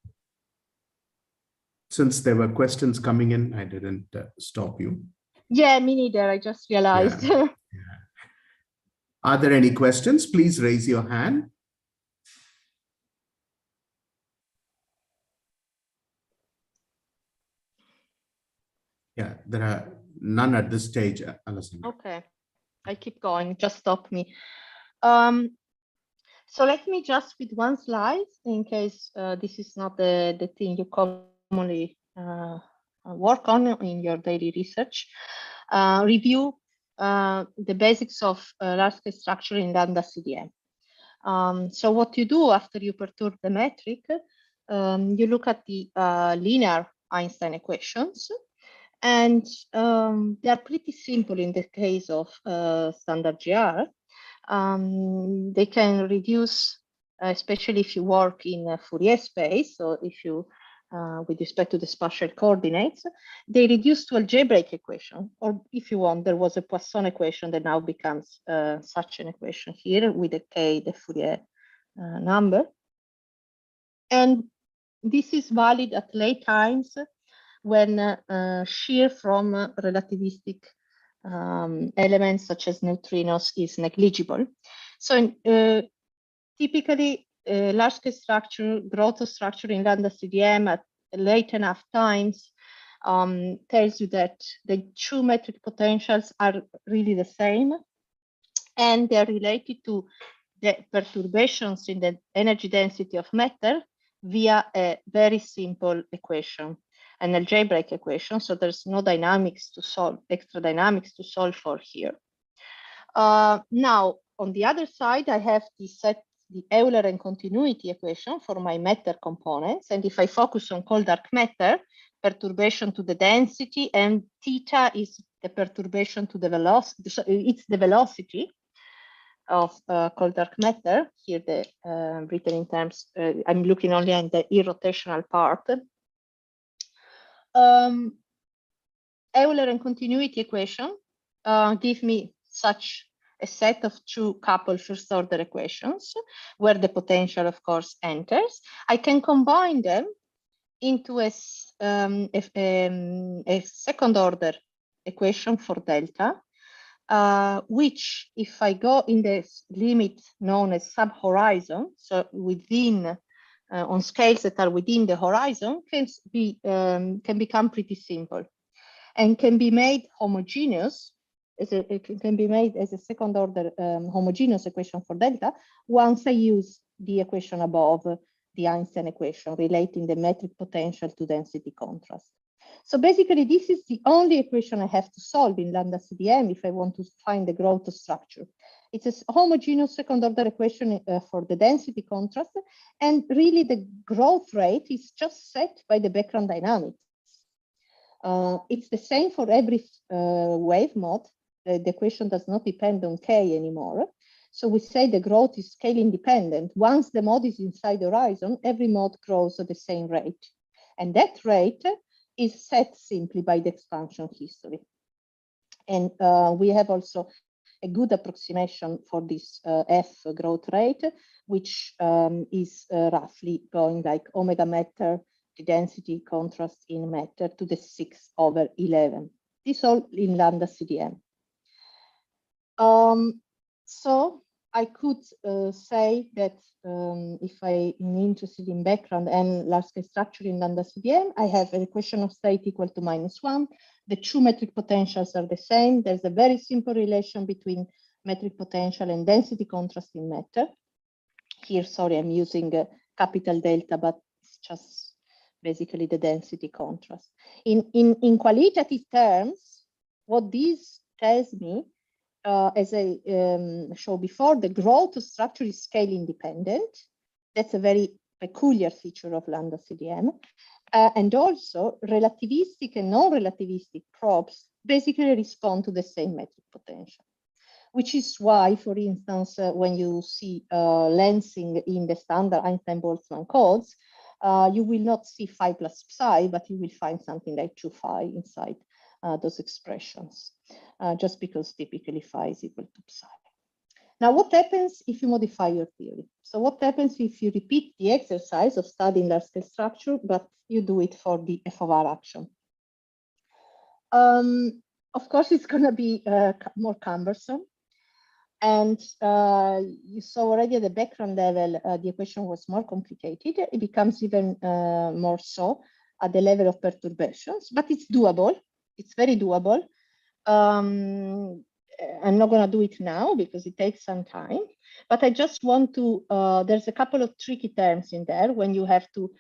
Since there were questions coming in, I didn't stop you. Yeah, me neither. I just realized. Yeah. Yeah. Are there any questions? Please raise your hand. Yeah, there are none at this stage, Alessandra. Okay, I keep going. Just stop me. So let me just with one slide, in case this is not the thing you commonly work on in your daily research, review the basics of large-scale structure in lambda CDM. So what you do after you perturb the metric, you look at the linear Einstein equations, and they are pretty simple in the case of standard GR. They can reduce, especially if you work in Fourier space, so if you, with respect to the spatial coordinates, they reduce to algebraic equation, or if you want, there was a Poisson equation that now becomes such an equation here with a k, the Fourier number. And this is valid at late times when shear from relativistic elements such as neutrinos is negligible. So typically large-scale structure, growth of structure in lambda CDM at late enough times tells you that the two metric potentials are really the same, and they're related to the perturbations in the energy density of matter via a very simple equation, an algebraic equation. So there's no dynamics to solve, extra dynamics to solve for here. Now, on the other side, I have the Euler and continuity equation for my matter components. And if I focus on cold dark matter, perturbation to the density, and theta is the perturbation to the velocity, so it's the velocity of cold dark matter. Here, the written in terms, I'm looking only at the irrotational part. Euler and continuity equation give me such a set of two coupled first order equations where the potential, of course, enters. I can combine them into a second order equation for delta, which, if I go in the limit known as sub-horizon, so within on scales that are within the horizon, can become pretty simple. and can be made homogeneous, it can be made as a second order homogeneous equation for delta once I use the equation above, the Einstein equation relating the metric potential to density contrast. So basically, this is the only equation I have to solve in lambda CDM if I want to find the growth structure. It's a homogeneous second order equation for the density contrast, and really the growth rate is just set by the background dynamics. It's the same for every wave mode. The equation does not depend on k anymore. So we say the growth is scale independent. Once the mode is inside the horizon, every mode grows at the same rate. And that rate is set simply by the expansion history. And we have also a good approximation for this F growth rate, which is roughly going like omega matter, the density contrast in matter to the 6/11. This all in lambda CDM. So I could say that if I am interested in background and large-scale structure in lambda CDM, I have an equation of state equal to -1. The two metric potentials are the same. There's a very simple relation between metric potential and density contrast in matter. Here, sorry, I'm using capital delta, but it's just basically the density contrast. In qualitative terms, what this tells me, as I showed before, the growth structure is scale independent. That's a very peculiar feature of lambda CDM. And also relativistic and non-relativistic probes basically respond to the same metric potential, which is why, for instance, when you see lensing in the standard Einstein-Boltzmann codes, you will not see phi plus psi, but you will find something like 2 phi inside those expressions, just because typically phi is equal to psi. Now, what happens if you modify your theory? So what happens if you repeat the exercise of studying large-scale structure, but you do it for the F of R action? Of course, it's going to be more cumbersome. And you saw already at the background level, the equation was more complicated. It becomes even more so at the level of perturbations, but it's doable. It's very doable. I'm not going to do it now because it takes some time, but I just want to, there's a couple of tricky terms in there when you have to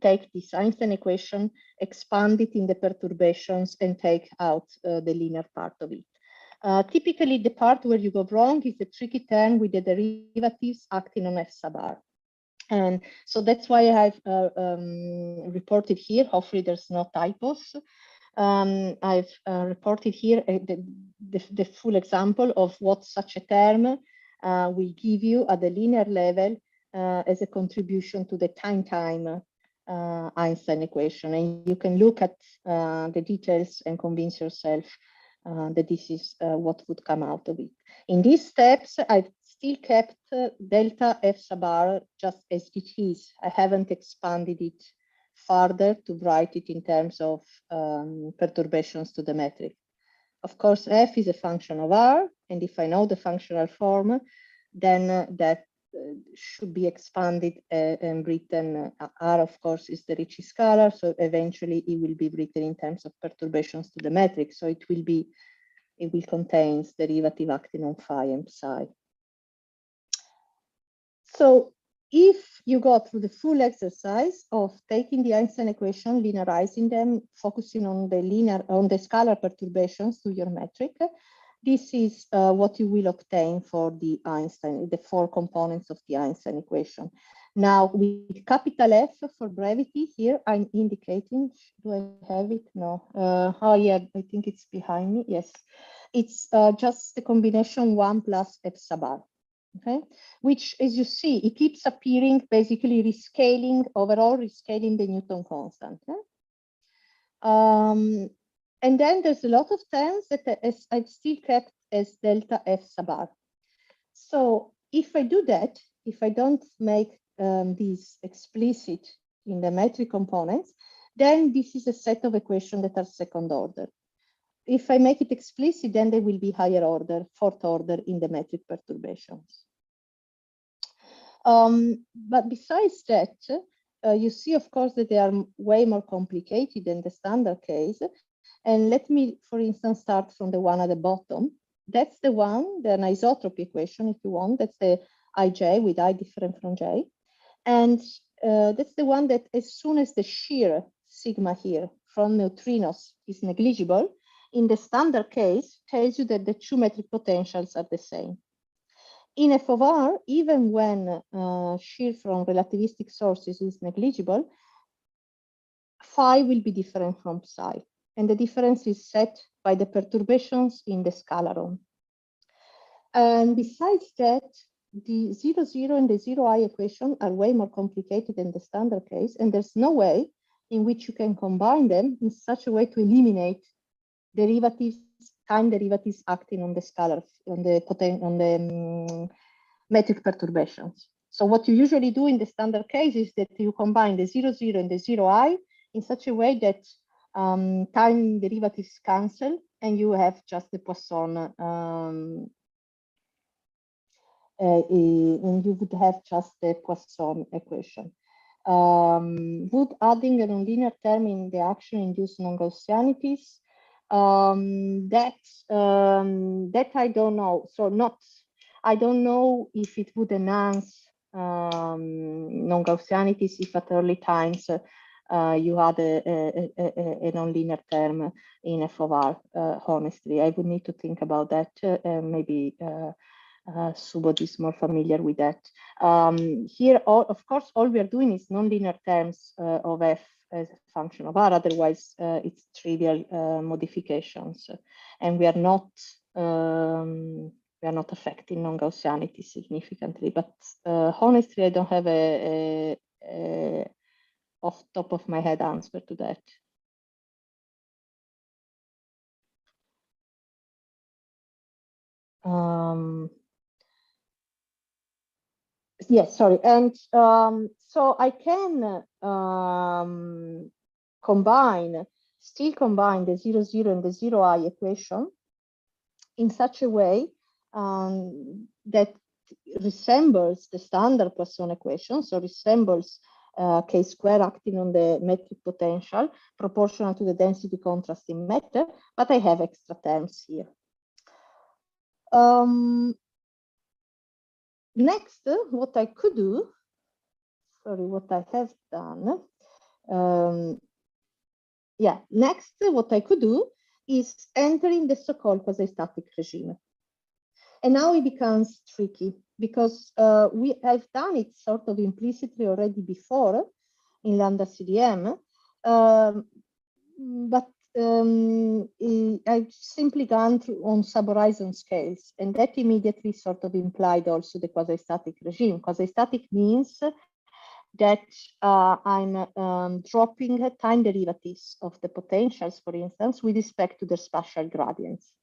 take this Einstein equation, expand it in the perturbations, and take out the linear part of it. Typically, the part where you go wrong is the tricky term with the derivatives acting on F sub R. And so that's why I've reported here, hopefully there's no typos. I've reported here the full example of what such a term will give you at the linear level as a contribution to the time Einstein equation. And you can look at the details and convince yourself that this is what would come out of it. In these steps, I've still kept delta F sub R just as it is. I haven't expanded it further to write it in terms of perturbations to the metric. Of course, F is a function of R, and if I know the functional form, then that should be expanded and written. R, of course, is the Ricci scalar, so eventually it will be written in terms of perturbations to the metric. So it will contain derivative acting on phi and psi. So if you go through the full exercise of taking the Einstein equation, linearizing them, focusing on the scalar perturbations to your metric, this is what you will obtain for the Einstein, the 4 components of the Einstein equation. Now, with capital F for brevity here, I'm indicating, do I have it? No. Oh yeah, I think it's behind me. Yes, it's just the combination 1 plus F sub R. Okay, which, as you see, it keeps appearing, basically rescaling, overall rescaling the Newton constant. And then there's a lot of terms that I've still kept as delta F sub R. So if I do that, if I don't make these explicit in the metric components, then this is a set of equations that are second order. If I make it explicit, then they will be higher order, 4th order in the metric perturbations. But besides that, you see, of course, that they are way more complicated than the standard case. And let me, for instance, start from the one at the bottom. That's the one, the anisotropy equation, if you want. That's the ij with I different from j. And that's the one that as soon as the shear sigma here from neutrinos is negligible, in the standard case, tells you that the two metric potentials are the same. In f of r, even when shear from relativistic sources is negligible, phi will be different from psi. And the difference is set by the perturbations in the scalaron. And besides that, the 0, 0 and the 0i equation are way more complicated than the standard case, and there's no way in which you can combine them in such a way to eliminate derivatives, time derivatives acting on the scalar, on the metric perturbations. So what you usually do in the standard case is that you combine the 0, 0 and the 0i in such a way that time derivatives cancel, and you have just the Poisson and you would have just the Poisson equation. Would adding a nonlinear term in the action induce non-Gaussianities? That I don't know. So I don't know if it would enhance non-Gaussianities if at early times you had a nonlinear term in f of r. Honestly, I would need to think about that. Maybe Subodh is more familiar with that. Here, of course, all we are doing is nonlinear terms of f as a function of r. Otherwise, it's trivial modifications, and we are not affecting non-Gaussianity significantly. But honestly, I don't have a off top of my head answer to that. Yes, sorry. And so I can still combine the 0, 0 and the 0i equation in such a way that resembles the standard Poisson equation, so resembles k square acting on the metric potential proportional to the density contrast in matter, but I have extra terms here. Next, what I could do, what I have done. Next, what I could do is enter in the so-called quasi-static regime. And now it becomes tricky because I've done it sort of implicitly already before in lambda CDM, but I've simply gone through on sub-horizon scales, and that immediately sort of implied also the quasi-static regime. Quasi-static means that I'm dropping time derivatives of the potentials, for instance, with respect to the spatial gradients.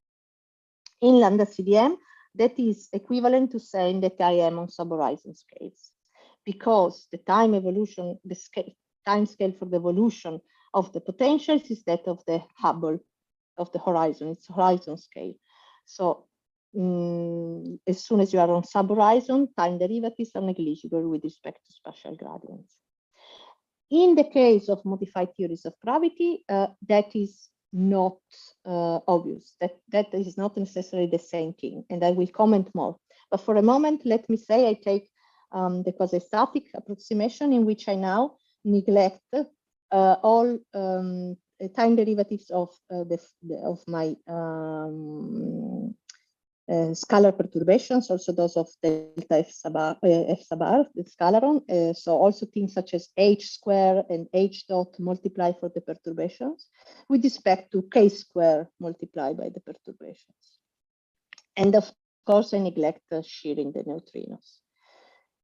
In lambda CDM, that is equivalent to saying that I am on sub-horizon scales, because the time evolution, the time scale for the evolution of the potentials is that of the Hubble, of the horizon. It's horizon scale. So as soon as you are on sub-horizon, time derivatives are negligible with respect to spatial gradients. In the case of modified theories of gravity, that is not obvious. That is not necessarily the same thing, and I will comment more. But for a moment, let me say I take the quasi-static approximation, in which I now neglect all time derivatives of my scalar perturbations, also those of delta f sub r, the scalaron. So also things such as h square and h dot multiply for the perturbations with respect to k square multiplied by the perturbations. And of course, I neglect shearing the neutrinos.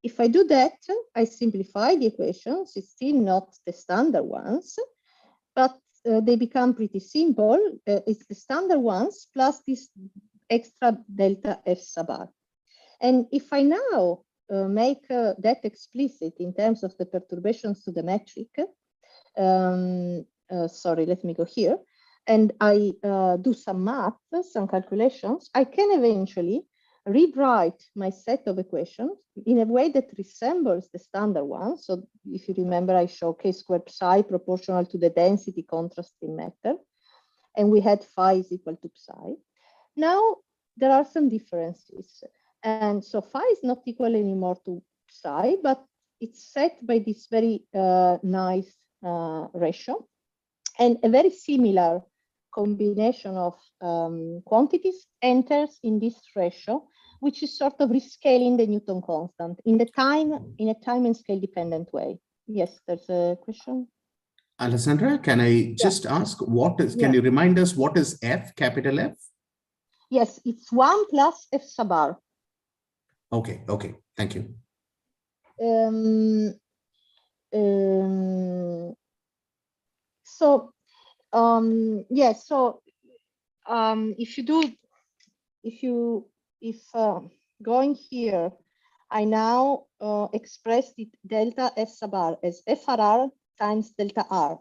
If I do that, I simplify the equations. It's still not the standard ones, but they become pretty simple. It's the standard ones plus this extra delta f sub r. And if I now make that explicit in terms of the perturbations to the metric, sorry, let me go here, and I do some math, some calculations, I can eventually rewrite my set of equations in a way that resembles the standard one. So if you remember, I show k squared psi proportional to the density contrast in matter. and we had phi is equal to psi. Now there are some differences, and so phi is not equal anymore to psi, but it's set by this very nice ratio, and a very similar combination of quantities enters in this ratio, which is sort of rescaling the Newton constant in a time and scale dependent way. Yes, there's a question. Alessandra, can I just ask what is, can you remind us what is F, capital F? Yes, it's 1 plus F sub r. Okay, okay, thank you. If going here, I now express the delta F sub r as FRR times delta R,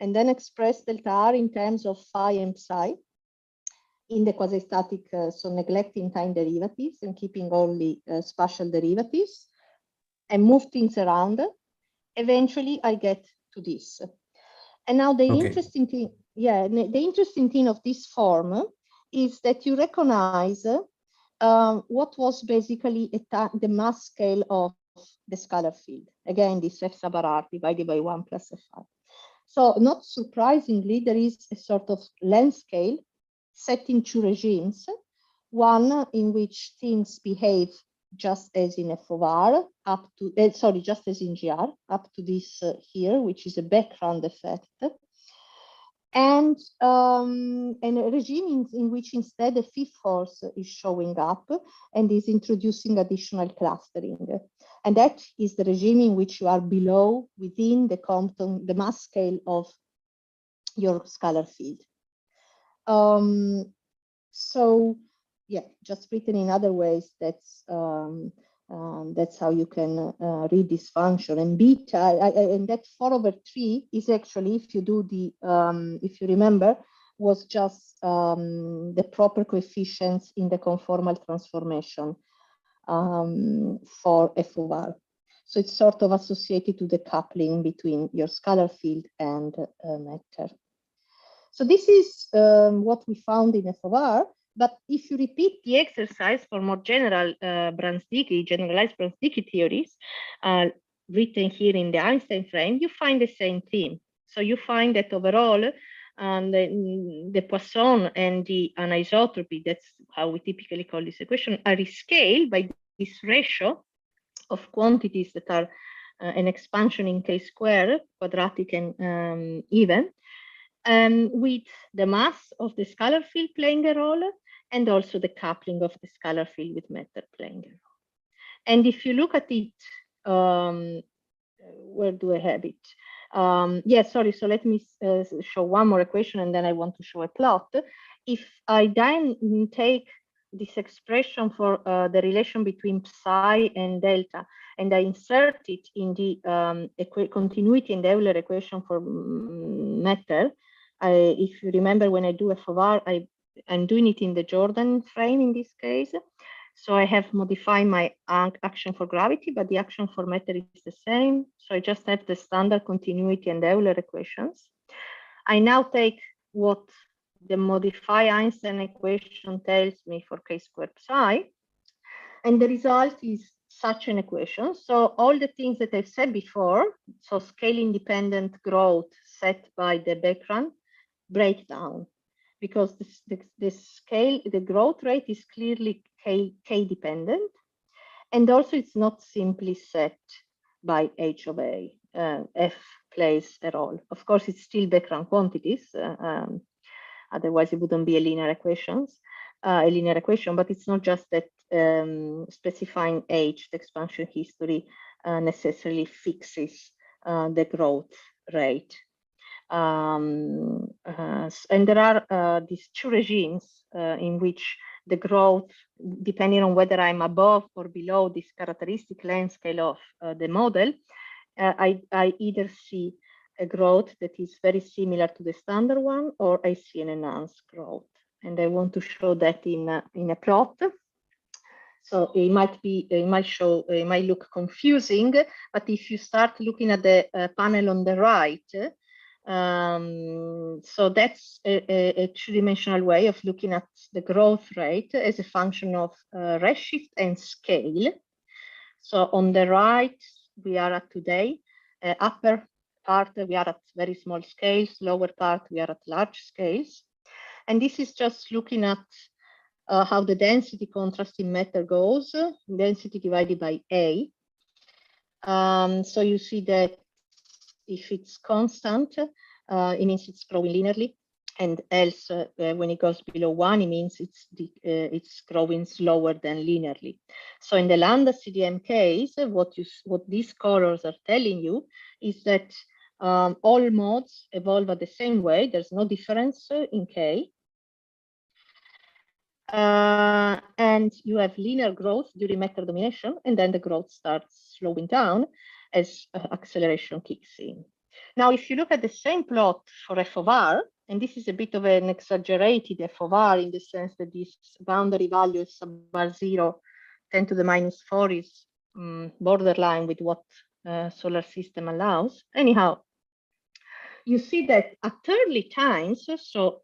and then express delta R in terms of phi and psi in the quasi-static, so neglecting time derivatives and keeping only spatial derivatives, and move things around. Eventually, I get to this. And now the interesting thing, the interesting thing of this form is that you recognize what was basically the mass scale of the scalar field. Again, this F sub r divided by 1 plus F. So not surprisingly, there is a sort of length scale set in two regimes, one in which things behave just as in F of R up to, just as in GR up to this here, which is a background effect. And a regime in which instead a fifth force is showing up and is introducing additional clustering. And that is the regime in which you are below, within the Compton, the mass scale of your scalar field. So yeah, just written in other ways, that's how you can read this function. And beta, and that 4/3 is actually, if you do the, if you remember, was just the proper coefficients in the conformal transformation for F of R. So it's sort of associated to the coupling between your scalar field and matter. So this is what we found in F of R. But if you repeat the exercise for more general Brans-Dicke, generalized Brans-Dicke theories, written here in the Einstein frame, you find the same theme. So you find that overall, the Poisson and the anisotropy, that's how we typically call this equation, are rescaled by this ratio of quantities that are an expansion in k square, quadratic and even, with the mass of the scalar field playing a role, and also the coupling of the scalar field with matter playing a role. And if you look at it, where do I have it? Sorry, so let me show one more equation, and then I want to show a plot. If I then take this expression for the relation between psi and delta, and I insert it in the continuity in the Euler equation for matter, if you remember, when I do F of R, I'm doing it in the Jordan frame in this case. So I have modified my action for gravity, but the action for matter is the same. So I just have the standard continuity and the Euler equations. I now take what the modified Einstein equation tells me for k squared psi, and the result is such an equation. So all the things that I've said before, so scale independent growth set by the background, break down, because the scale, the growth rate is clearly k dependent, and also it's not simply set by h of a. F plays a role. Of course, it's still background quantities. Otherwise, it wouldn't be a linear equation, but it's not just that specifying h, the expansion history, necessarily fixes the growth rate. And there are these two regimes in which the growth, depending on whether I'm above or below this characteristic length scale of the model, I either see a growth that is very similar to the standard one, or I see an enhanced growth. And I want to show that in a plot. So it might look confusing, but if you start looking at the panel on the right, So that's a two-dimensional way of looking at the growth rate as a function of redshift and scale. So on the right, we are at today, upper part, we are at very small scales, lower part, we are at large scales. And this is just looking at how the density contrast in matter goes, density divided by A. So you see that if it's constant, it means it's growing linearly, and else when it goes below 1, it means it's growing slower than linearly. So in the lambda CDM case, what these colors are telling you is that all modes evolve at the same way. There's no difference in K. And you have linear growth during matter domination, and then the growth starts slowing down as acceleration kicks in. Now, if you look at the same plot for f of r, and this is a bit of an exaggerated f of r in the sense that this boundary value is sub r 0, 10 to the minus 4 is borderline with what solar system allows. Anyhow, you see that at early times, so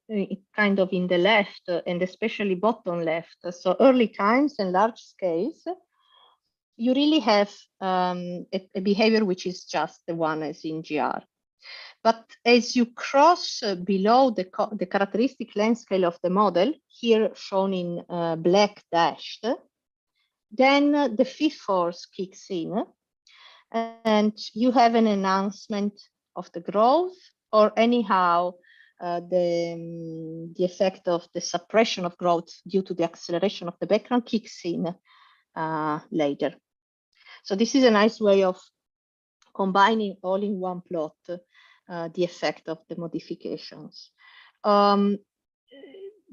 kind of in the left and especially bottom left, so early times and large scales, you really have a behavior which is just the one as in GR. But as you cross below the characteristic length scale of the model, here shown in black dashed, then the fifth force kicks in, and you have an announcement of the growth, or anyhow, the effect of the suppression of growth due to the acceleration of the background kicks in later. So this is a nice way of combining all in one plot the effect of the modifications.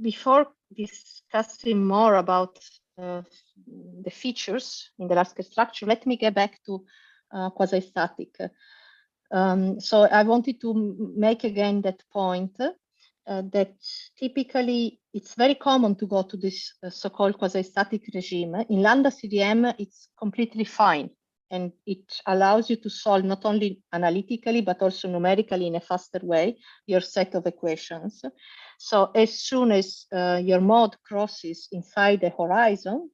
Before discussing more about the features in the large-scale structure, let me get back to quasi-static. So I wanted to make again that point that typically it's very common to go to this so-called quasi-static regime. In lambda CDM, it's completely fine, and it allows you to solve not only analytically, but also numerically in a faster way, your set of equations. So as soon as your mode crosses inside the horizon,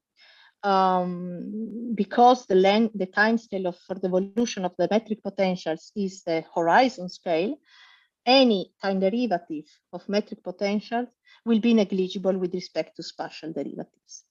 because the time scale for the evolution of the metric potentials is the horizon scale, any time derivative of metric potentials will be negligible with respect to spatial derivatives.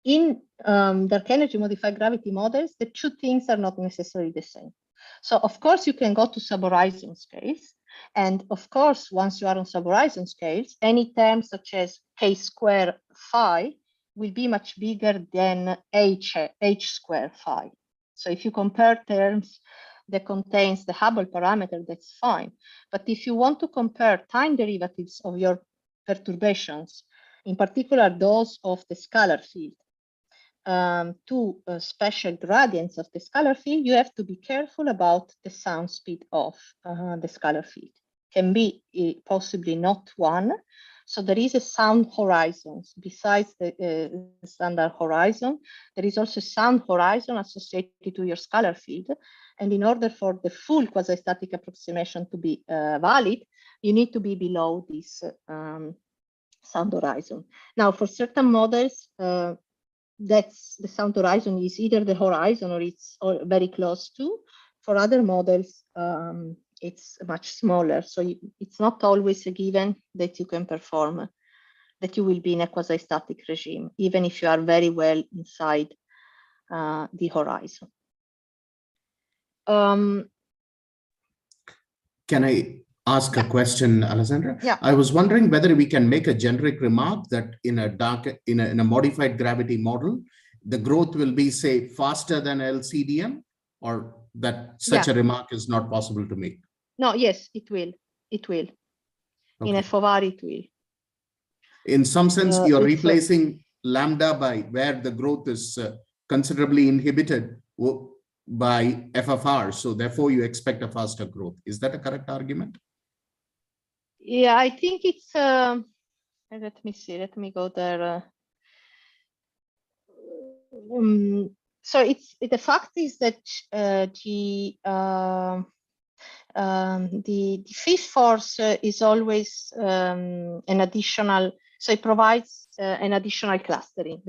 In dark energy modified gravity models, the two things are not necessarily the same. So of course you can go to sub-horizon scales. And of course, once you are on sub-horizon scales, any term such as k square phi will be much bigger than h square phi. So if you compare terms that contains the Hubble parameter, that's fine. But if you want to compare time derivatives of your perturbations, in particular those of the scalar field, to special gradients of the scalar field, you have to be careful about the sound speed of the scalar field. Can be possibly not one. So there is a sound horizon. Besides the standard horizon, there is also a sound horizon associated to your scalar field. And in order for the full quasi-static approximation to be valid, you need to be below this sound horizon. Now, for certain models, that's the sound horizon is either the horizon or it's very close to. For other models, it's much smaller. So it's not always a given that you can perform, that you will be in a quasi-static regime, even if you are very well inside the horizon. Can I ask a question, Alessandra? Yeah. I was wondering whether we can make a generic remark that in a modified gravity model, the growth will be, say, faster than LCDM, or that such a remark is not possible to make? No, yes, it will. It will. Okay. In f of r, it will. In some sense, you're replacing lambda by where the growth is considerably inhibited by f of r. So therefore, you expect a faster growth. Is that a correct argument? Yeah, I think it's, let me see, let me go there. So the fact is that the fifth force is always an additional, so it provides an additional clustering.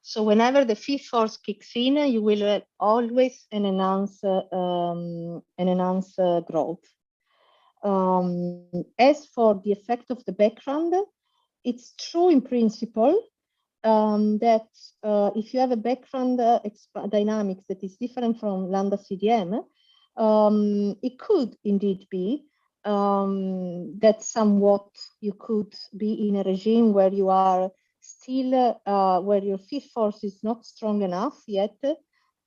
So whenever the fifth force kicks in, you will always enhance growth. As for the effect of the background, it's true in principle that if you have a background dynamics that is different from lambda CDM, it could indeed be that somewhat you could be in a regime where you are still, where your fifth force is not strong enough yet,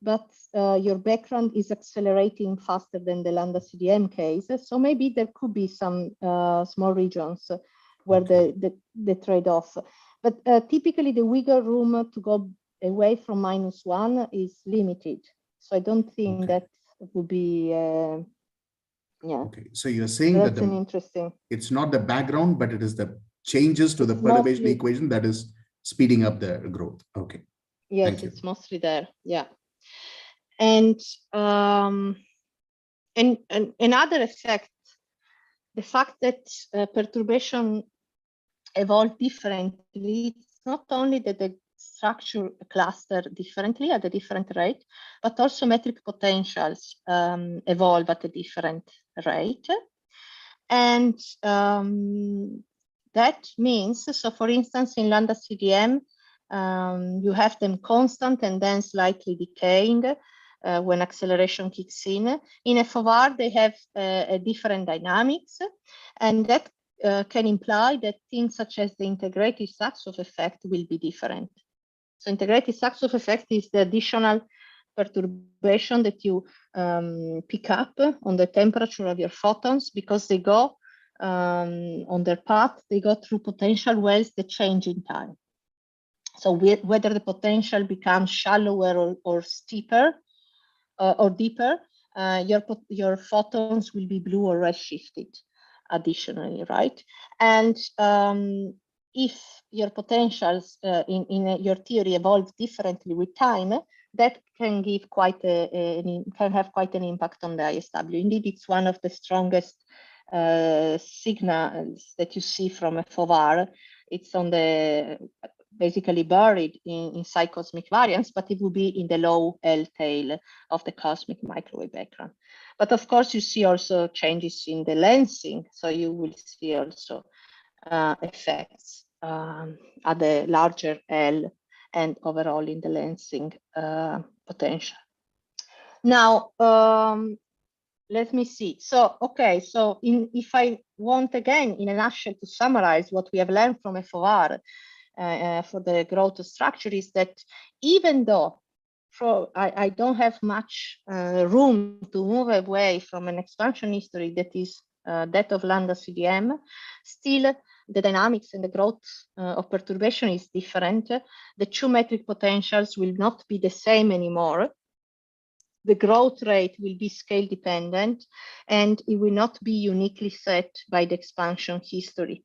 but your background is accelerating faster than the lambda CDM case. So maybe there could be some small regions where the trade-off. But typically the wiggle room to go away from -1 is limited. So I don't think that would be, yeah. Okay, so you're saying that's that interesting. It's not the background, but it is the changes to the perturbation equation that is speeding up the growth. Okay. Yes, it's mostly there. Yeah. And another effect, the fact that perturbation evolve differently, it's not only that the structure cluster differently at a different rate, but also metric potentials evolve at a different rate. And that means, so for instance, in lambda CDM, you have them constant and then slightly decaying when acceleration kicks in. In FOR, they have a different dynamics, and that can imply that things such as the integrated Sachs-Wolfe effect will be different. So integrated Sachs-Wolfe effect is the additional perturbation that you pick up on the temperature of your photons because they go on their path, they go through potential wells that change in time. So whether the potential becomes shallower or steeper or deeper, your photons will be blue or red shifted additionally, right? And if your potentials in your theory evolve differently with time, that can give quite can have quite an impact on the ISW. Indeed, it's one of the strongest signals that you see from FOR. It's on the basically buried inside cosmic variance, but it will be in the low L tail of the cosmic microwave background. But of course, you see also changes in the lensing, so you will see also effects at the larger L and overall in the lensing potential. Now, let me see. So, okay, so if I want again, in a nutshell, to summarize what we have learned from FOR for the growth structure is that even though I don't have much room to move away from an expansion history that is that of lambda CDM, still the dynamics and the growth of perturbation is different. The two metric potentials will not be the same anymore. The growth rate will be scale dependent, and it will not be uniquely set by the expansion history.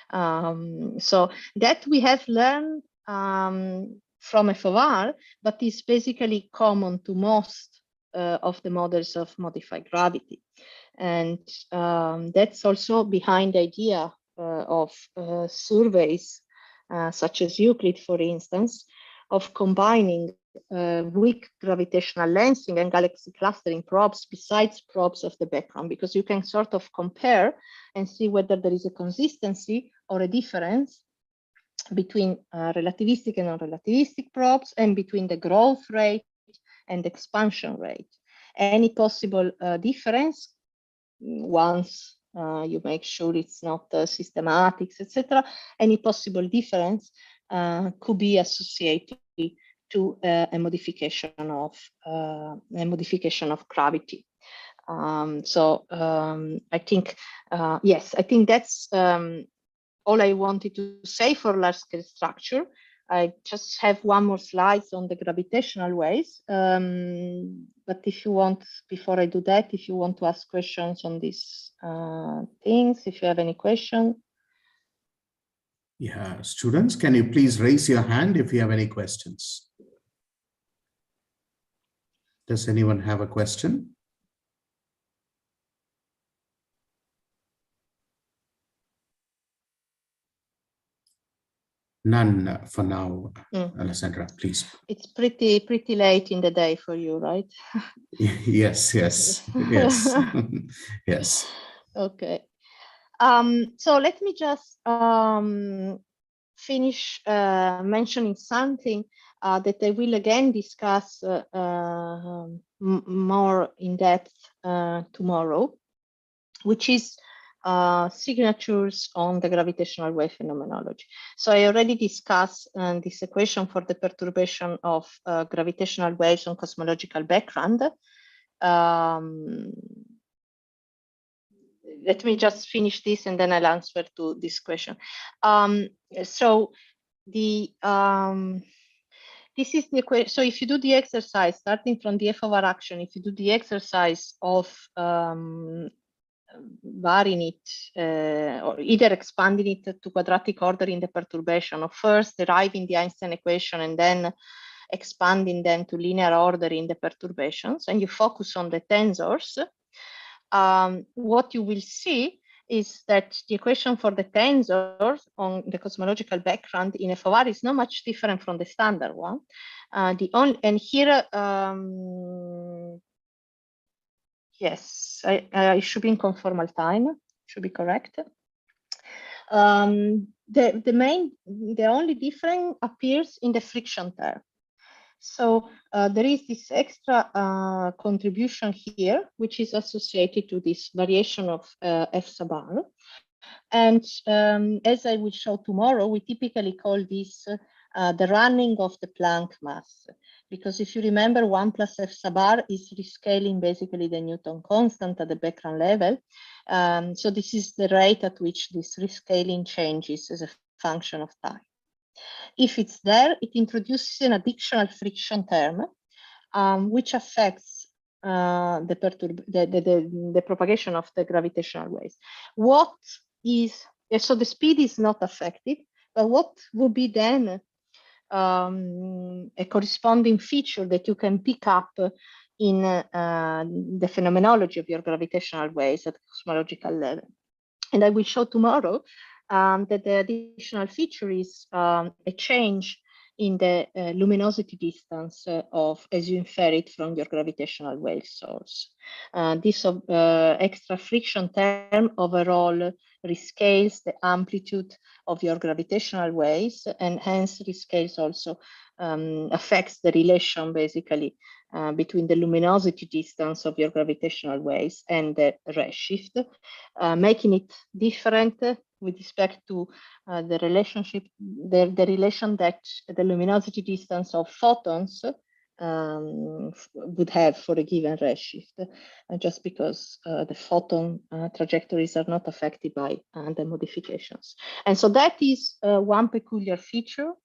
So that we have learned from FOR, but is basically common to most of the models of modified gravity. And that's also behind the idea of surveys, such as Euclid, for instance, of combining weak gravitational lensing and galaxy clustering probes besides probes of the background, because you can sort of compare and see whether there is a consistency or a difference between relativistic and non-relativistic probes and between the growth rate and expansion rate. Any possible difference, once you make sure it's not systematics, etc., any possible difference could be associated to a modification of gravity. I think, yes, I think that's all I wanted to say for large-scale structure. I just have one more slide on the gravitational ways. But if you want, before I do that, if you want to ask questions on these things, if you have any questions. Yeah, students, can you please raise your hand if you have any questions? Does anyone have a question? None for now, Alessandra, please. It's pretty late in the day for you, right? Yes, yes, yes, yes. Okay. So let me just finish mentioning something that I will again discuss more in depth tomorrow, which is signatures on the gravitational wave phenomenology. So I already discussed this equation for the perturbation of gravitational waves on cosmological background. Let me just finish this and then I'll answer to this question. So the this is the equation. So if you do the exercise starting from the f over action, if you do the exercise of varying it or either expanding it to quadratic order in the perturbation, or first deriving the Einstein equation and then expanding them to linear order in the perturbations, and you focus on the tensors, what you will see is that the equation for the tensors on the cosmological background in f of r is not much different from the standard one. And here, yes, I should be in conformal time, should be correct. The only difference appears in the friction term. So there is this extra contribution here, which is associated to this variation of f sub r. And as I will show tomorrow, we typically call this the running of the Planck mass. Because if you remember, 1 plus f sub r is rescaling basically the Newton constant at the background level. So this is the rate at which this rescaling changes as a function of time. If it's there, it introduces an additional friction term, which affects the propagation of the gravitational waves. What is, so the speed is not affected, but what would be then a corresponding feature that you can pick up in the phenomenology of your gravitational waves at cosmological level? And I will show tomorrow that the additional feature is a change in the luminosity distance as you infer it from your gravitational wave source. This extra friction term overall rescales the amplitude of your gravitational waves, and hence rescales also affects the relation basically between the luminosity distance of your gravitational waves and the redshift, making it different with respect to the relationship, the relation that the luminosity distance of photons would have for a given redshift, just because the photon trajectories are not affected by the modifications. And so that is one peculiar feature,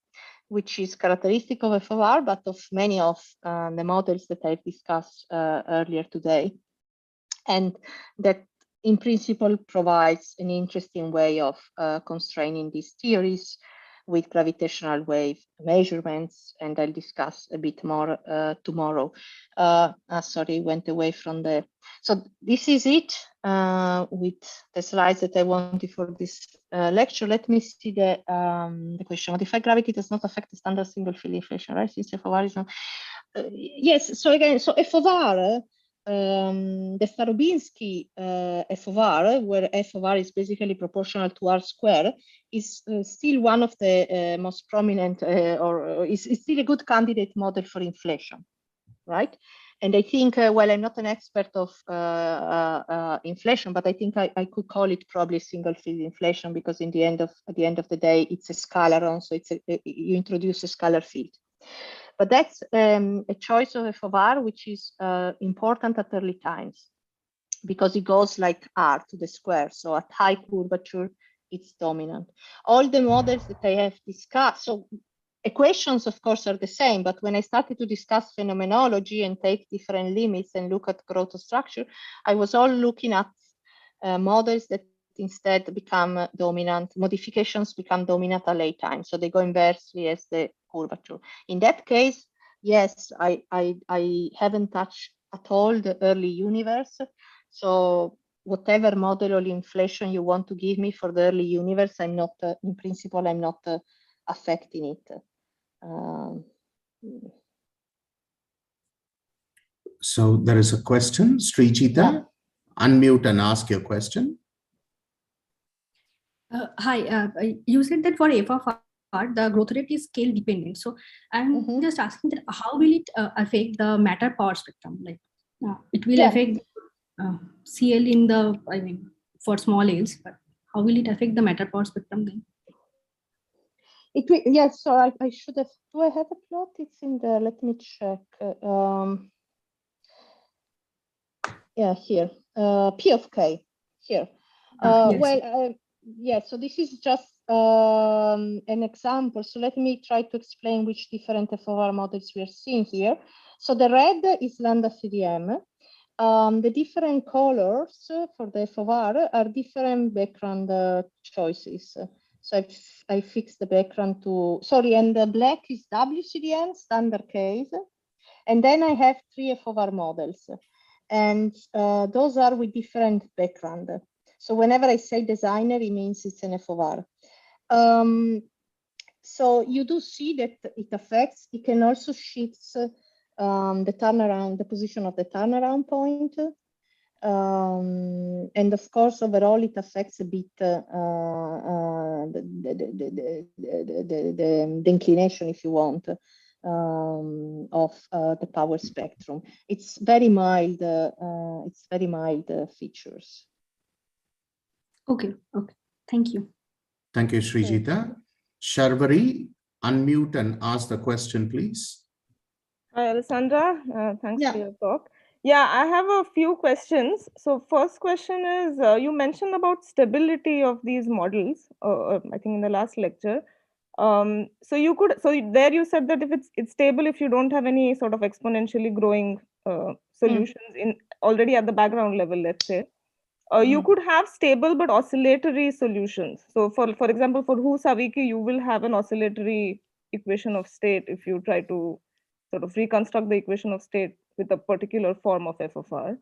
which is characteristic of f of r, but of many of the models that I've discussed earlier today. And that in principle provides an interesting way of constraining these theories with gravitational wave measurements, and I'll discuss a bit more tomorrow. Sorry, went away from the, so this is it with the slides that I wanted for this lecture. Let me see the question. Modified gravity does not affect the standard single field inflation, right? Since f of r is not, yes, so again, so f of r, the Starobinsky f of r, where f of r is basically proportional to r square, is still one of the most prominent, or is still a good candidate model for inflation, right? And I think, well, I'm not an expert of inflation, but I think I could call it probably single field inflation, because at the end of the day, it's a scalar on, so you introduce a scalar field. But that's a choice of f of r, which is important at early times, because it goes like r to the square. So at high curvature, it's dominant. All the models that I have discussed, so equations, of course, are the same, but when I started to discuss phenomenology and take different limits and look at growth of structure, I was all looking at models that instead become dominant, modifications become dominant at late time. So they go inversely as the curvature. In that case, yes, I haven't touched at all the early universe. So whatever model of inflation you want to give me for the early universe, I'm not, in principle, I'm not affecting it. So there is a question, Srijita. Yeah. Unmute and ask your question. Hi, you said that for f of r, the growth rate is scale dependent. So I'm just asking that how will it affect the matter power spectrum? Like it will affect CL in the, I mean, for small L's, but how will it affect the matter power spectrum then? It will, yes, so I should have, do I have a plot? It's in there, let me check. Yeah, here, P of K, here. Yes. Well, yeah, so this is just an example. So let me try to explain which different FOR models we are seeing here. So the red is lambda CDM. The different colors for the FOR are different background choices. So I fixed the background to, sorry, and the black is WCDM, standard case. And then I have 3 FOR models. And those are with different background. So whenever I say designer, it means it's an FOR. So you do see that it affects, it can also shift the turnaround, the position of the turnaround point. And of course, overall, it affects a bit the inclination, if you want, of the power spectrum. It's very mild. It's very mild features. Okay. Okay. Thank you. Thank you, Srijita. Sharvari, unmute and ask the question, please. Hi, Alessandra. Thanks for your talk. Yeah, I have a few questions. So first question is, you mentioned about stability of these models, I think in the last lecture. So you could, so there you said that if it's stable, if you don't have any sort of exponentially growing solutions in already at the background level, let's say, you could have stable but oscillatory solutions. So for example, for Hu-Sawicki, you will have an oscillatory equation of state if you try to sort of reconstruct the equation of state with a particular form of f of r.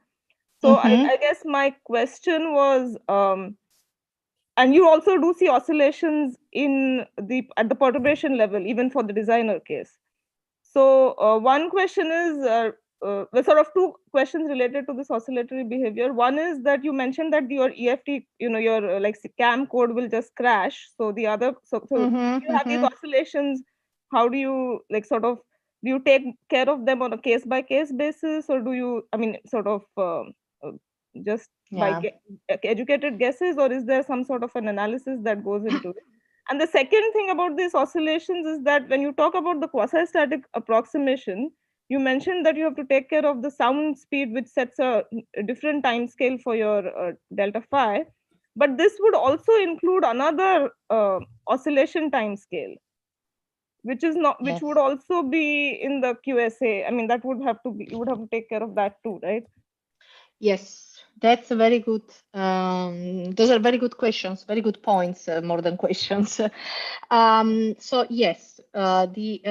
So I guess my question was, and you also do see oscillations in at the perturbation level, even for the designer case. So one question is, well, sort of two questions related to this oscillatory behavior. One is that you mentioned that your EFT, your like CAM code will just crash. So the other, so you have these oscillations. How do you like sort of, do you take care of them on a case by case basis, or do you, I mean, sort of just by educated guesses, or is there some sort of an analysis that goes into it? And the second thing about these oscillations is that when you talk about the quasi-static approximation, you mentioned that you have to take care of the sound speed, which sets a different time scale for your delta phi. But this would also include another oscillation time scale, which is not, which would also be in the QSA. I mean, that would have to be, you would have to take care of that too, right? Yes, that's a very good, those are very good questions, very good points, more than questions. So yes, the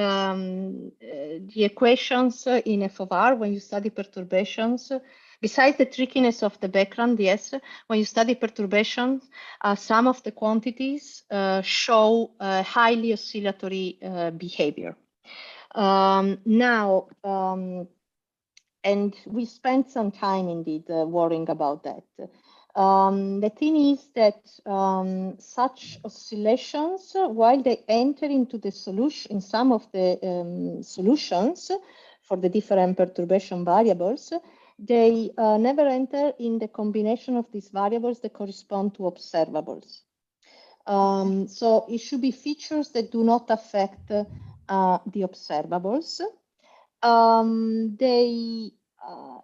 equations in FOR, when you study perturbations, besides the trickiness of the background, yes, when you study perturbations, some of the quantities show highly oscillatory behavior. Now, and we spent some time indeed worrying about that. The thing is that such oscillations, while they enter into the solution, in some of the solutions for the different perturbation variables, they never enter in the combination of these variables that correspond to observables. So it should be features that do not affect the observables.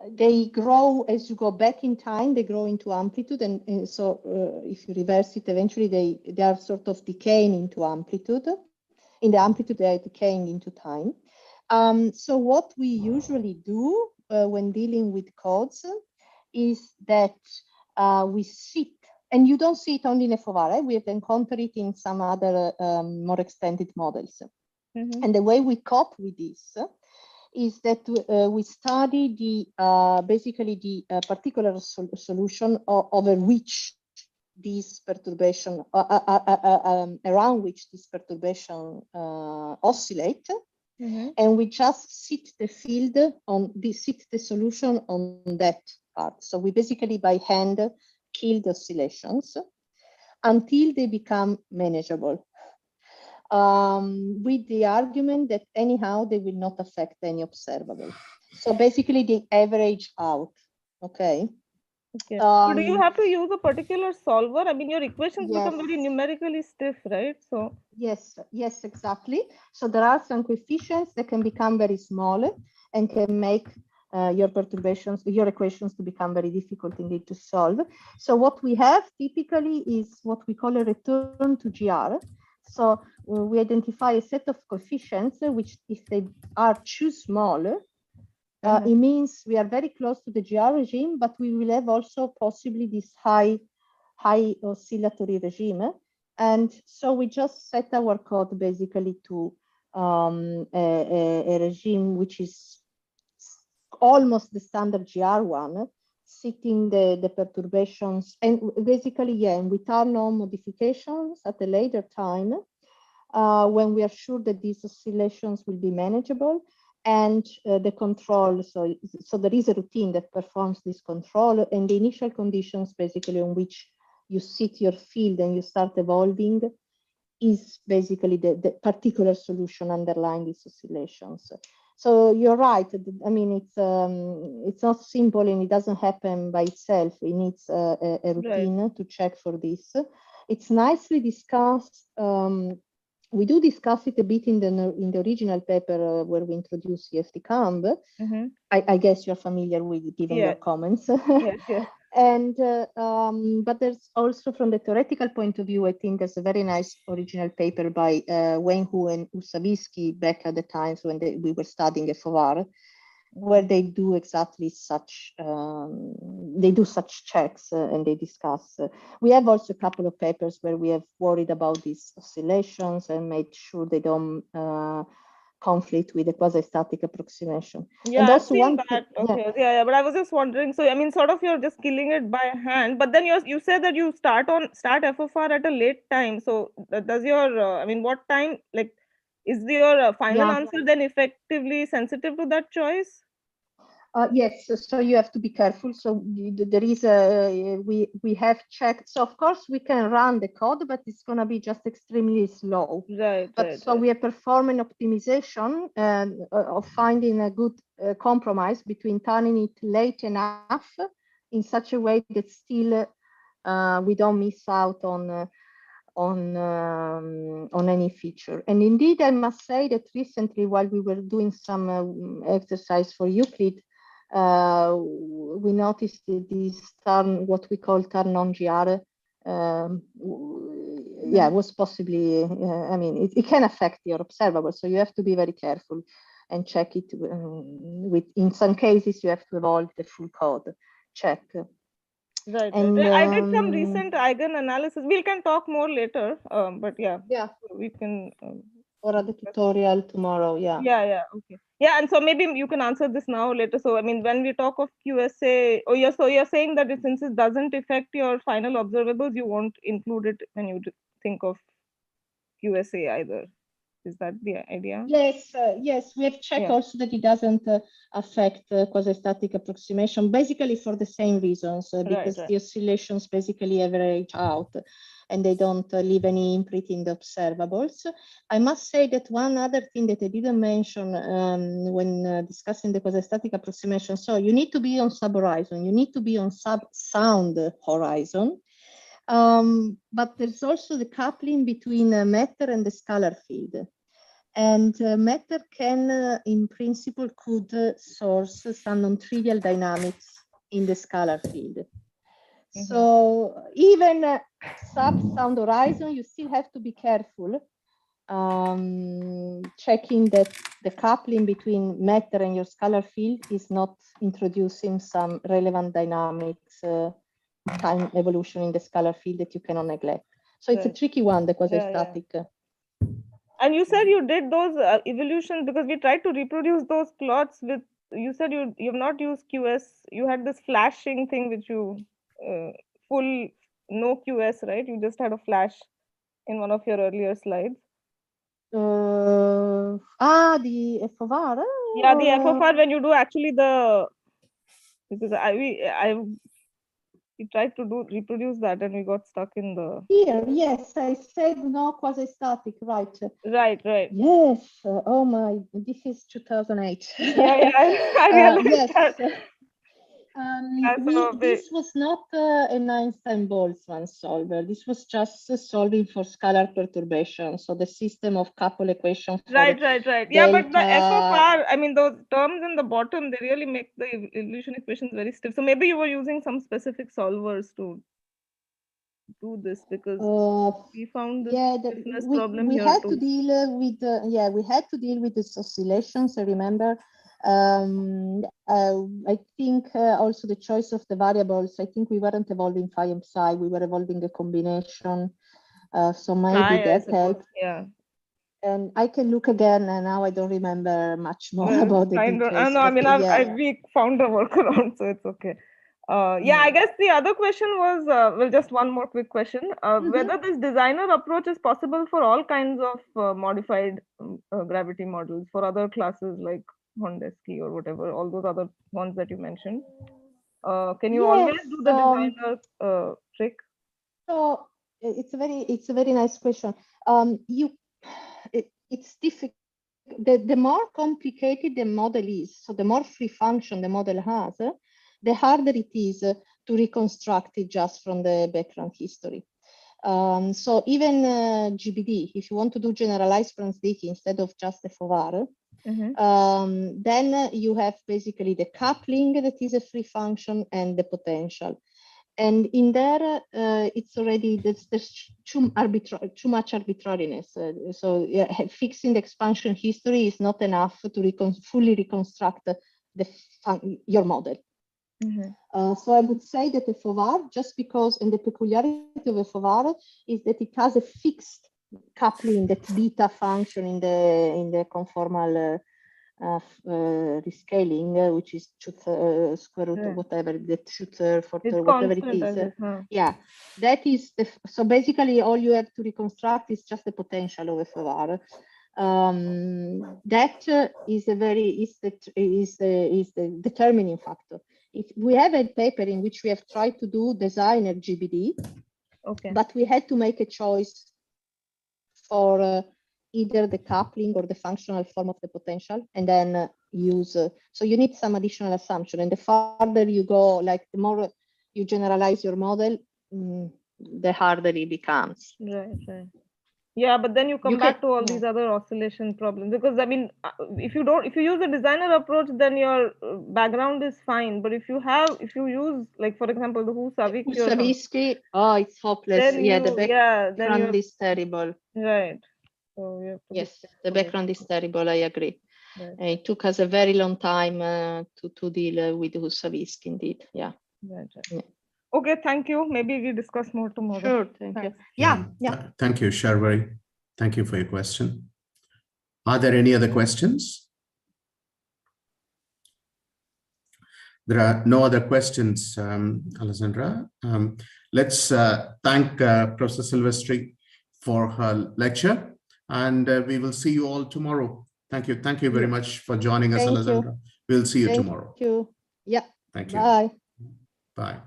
They grow as you go back in time, they grow into amplitude, and so if you reverse it, eventually they are sort of decaying into amplitude. In the amplitude, they are decaying into time. So what we usually do when dealing with codes is that we sit, and you don't see it only in FOR, right? We have encountered it in some other more extended models. And the way we cope with this is that we study the basically the particular solution over which this perturbation, around which this perturbation oscillate, and we just sit the field on sit the solution on that part. So we basically by hand kill the oscillations until they become manageable, with the argument that anyhow they will not affect any observable. So basically they average out. Okay. Okay. So do you have to use a particular solver? I mean, your equations yes. become very numerically stiff, right? So yes, exactly. So there are some coefficients that can become very small and can make your perturbations, your equations to become very difficult indeed to solve. So what we have typically is what we call a return to GR. So we identify a set of coefficients which, if they are too small, it means we are very close to the GR regime, but we will have also possibly this high oscillatory regime. And so we just set our code basically to a regime which is almost the standard GR one, sitting the perturbations, and basically, yeah, and we turn on modifications at a later time when we are sure that these oscillations will be manageable. And the control, so there is a routine that performs this control, and the initial conditions basically on which you sit your field and you start evolving is basically the particular solution underlying these oscillations. So you're right. I mean, it's not simple and it doesn't happen by itself. It needs a routine to check for this. It's nicely discussed. We do discuss it a bit in the original paper where we introduce CFT-Camb. I guess you're familiar with it, given your comments. Yes. And but there's also, from the theoretical point of view, I think there's a very nice original paper by Wenhu and Usavitsky back at the times when we were studying FOR, where they do exactly such, they do such checks and they discuss. We have also a couple of papers where we have worried about these oscillations and made sure they don't conflict with the quasi-static approximation. Yeah, and also I've seen one that. thing, Okay, yeah, but I was just wondering. So I mean, sort of, you're just killing it by hand. But then you said that you start FFR at a late time. So does your I mean, what time, like, is your final answer then effectively sensitive to that choice? Yes, so you have to be careful. So there is we have checked. So of course we can run the code, but it's going to be just extremely slow. So we are performing optimization of finding a good compromise between turning it late enough in such a way that still we don't miss out on any feature. And indeed, I must say that recently, while we were doing some exercise for Euclid, we noticed that this what we call turn on GR, was possibly, I mean, it can affect your observable. So you have to be very careful and check it in some cases, you have to evolve the full code check. Right. I did some recent eigen analysis. We can talk more later, but yeah, we can. Or the tutorial tomorrow, Yeah, okay. Yeah, and so maybe you can answer this now or later. So I mean, when we talk of QSA, so you're saying that since it doesn't affect your final observables, you won't include it when you think of QSA either. Is that the idea? Yes, yes. We have checked also that it doesn't affect quasi-static approximation, basically for the same reasons, because the oscillations basically average out and they don't leave any imprint in the observables. I must say that one other thing that I didn't mention when discussing the quasi-static approximation, so you need to be on sub-horizon, you need to be on sub-sound horizon. But there's also the coupling between matter and the scalar field. And matter can, in principle, could source some non-trivial dynamics in the scalar field. So even sub-sound horizon, you still have to be careful, checking that the coupling between matter and your scalar field is not introducing some relevant dynamics, time evolution in the scalar field that you cannot neglect. So it's a tricky one, the quasi-static. And you said you did those evolutions because we tried to reproduce those plots with, you said you've not used QS, you had this flashing thing which you full no QS, right? You just had a flash in one of your earlier slides. The FOVAR? Yeah, the FOVAR when you do actually because we tried to reproduce that and we got stuck in the... Here, yes, I said no quasi-static, right. Right. Yes, oh my, this is 2008. Yeah, I realized yes. that. This was not an Einstein-Boltzmann solver. This was just solving for scalar perturbation. So the system of couple equation. Right. Yeah, but the FOR, I mean, those terms in the bottom, they really make the evolution equations very stiff. So maybe you were using some specific solvers to do this, because we found this stiffness problem we here had too. to deal with we had to deal with these oscillations. I remember. I think also the choice of the variables. I think we weren't evolving phi and psi. We were evolving a combination. So maybe that helped. Yeah. And I can look again, and now I don't remember much more about the details. No, I mean, we found a workaround, so it's okay. Yeah, I guess the other question was, well, just one more quick question, whether this designer approach is possible for all kinds of modified gravity models for other classes like Hondesky or whatever, all those other ones that you mentioned. Can you always do the designer trick? So it's a very nice question. It's difficult. The more complicated the model is, so the more free function the model has, the harder it is to reconstruct it just from the background history. So even GBD, if you want to do generalized Brans-Dicke instead of just the FOVAR, then you have basically the coupling that is a free function and the potential. And in there, it's already, there's too much arbitrariness. So fixing the expansion history is not enough to fully reconstruct your model. So I would say that the FOVAR, just because, and the peculiarity of a FOVAR is that it has a fixed coupling, that beta function in the conformal rescaling, which is square root of whatever, that shooter for whatever it is. Yeah, that is so basically all you have to reconstruct is just the potential of a FOVAR. That is the determining factor. If we have a paper in which we have tried to do designer GBD, but we had to make a choice for either the coupling or the functional form of the potential, and then use. So you need some additional assumption, and the farther you go, like the more you generalize your model, the harder it becomes. Right. Yeah, but then you come back to all these other oscillation problems, because I mean, if you use a designer approach, then your background is fine. But if you use, like, for example, the Savitsky, oh, it's hopeless. Yeah, the background is terrible. Right. So yes, the background is terrible. I agree. Right. It took us a very long time to deal with Savitsky, indeed. Yeah. Right. Yeah. Okay, thank you. Maybe we discuss more tomorrow. Sure, thank you. Yeah. Thank you, Sharvari. Thank you for your question. Are there any other questions? There are no other questions, Alessandra. Let's thank Professor Silvestri for her lecture, and we will see you all tomorrow. Thank you. Thank you very much for joining us, Alessandra. We'll see you tomorrow. Thank you. Yeah. Thank you. Bye. Bye.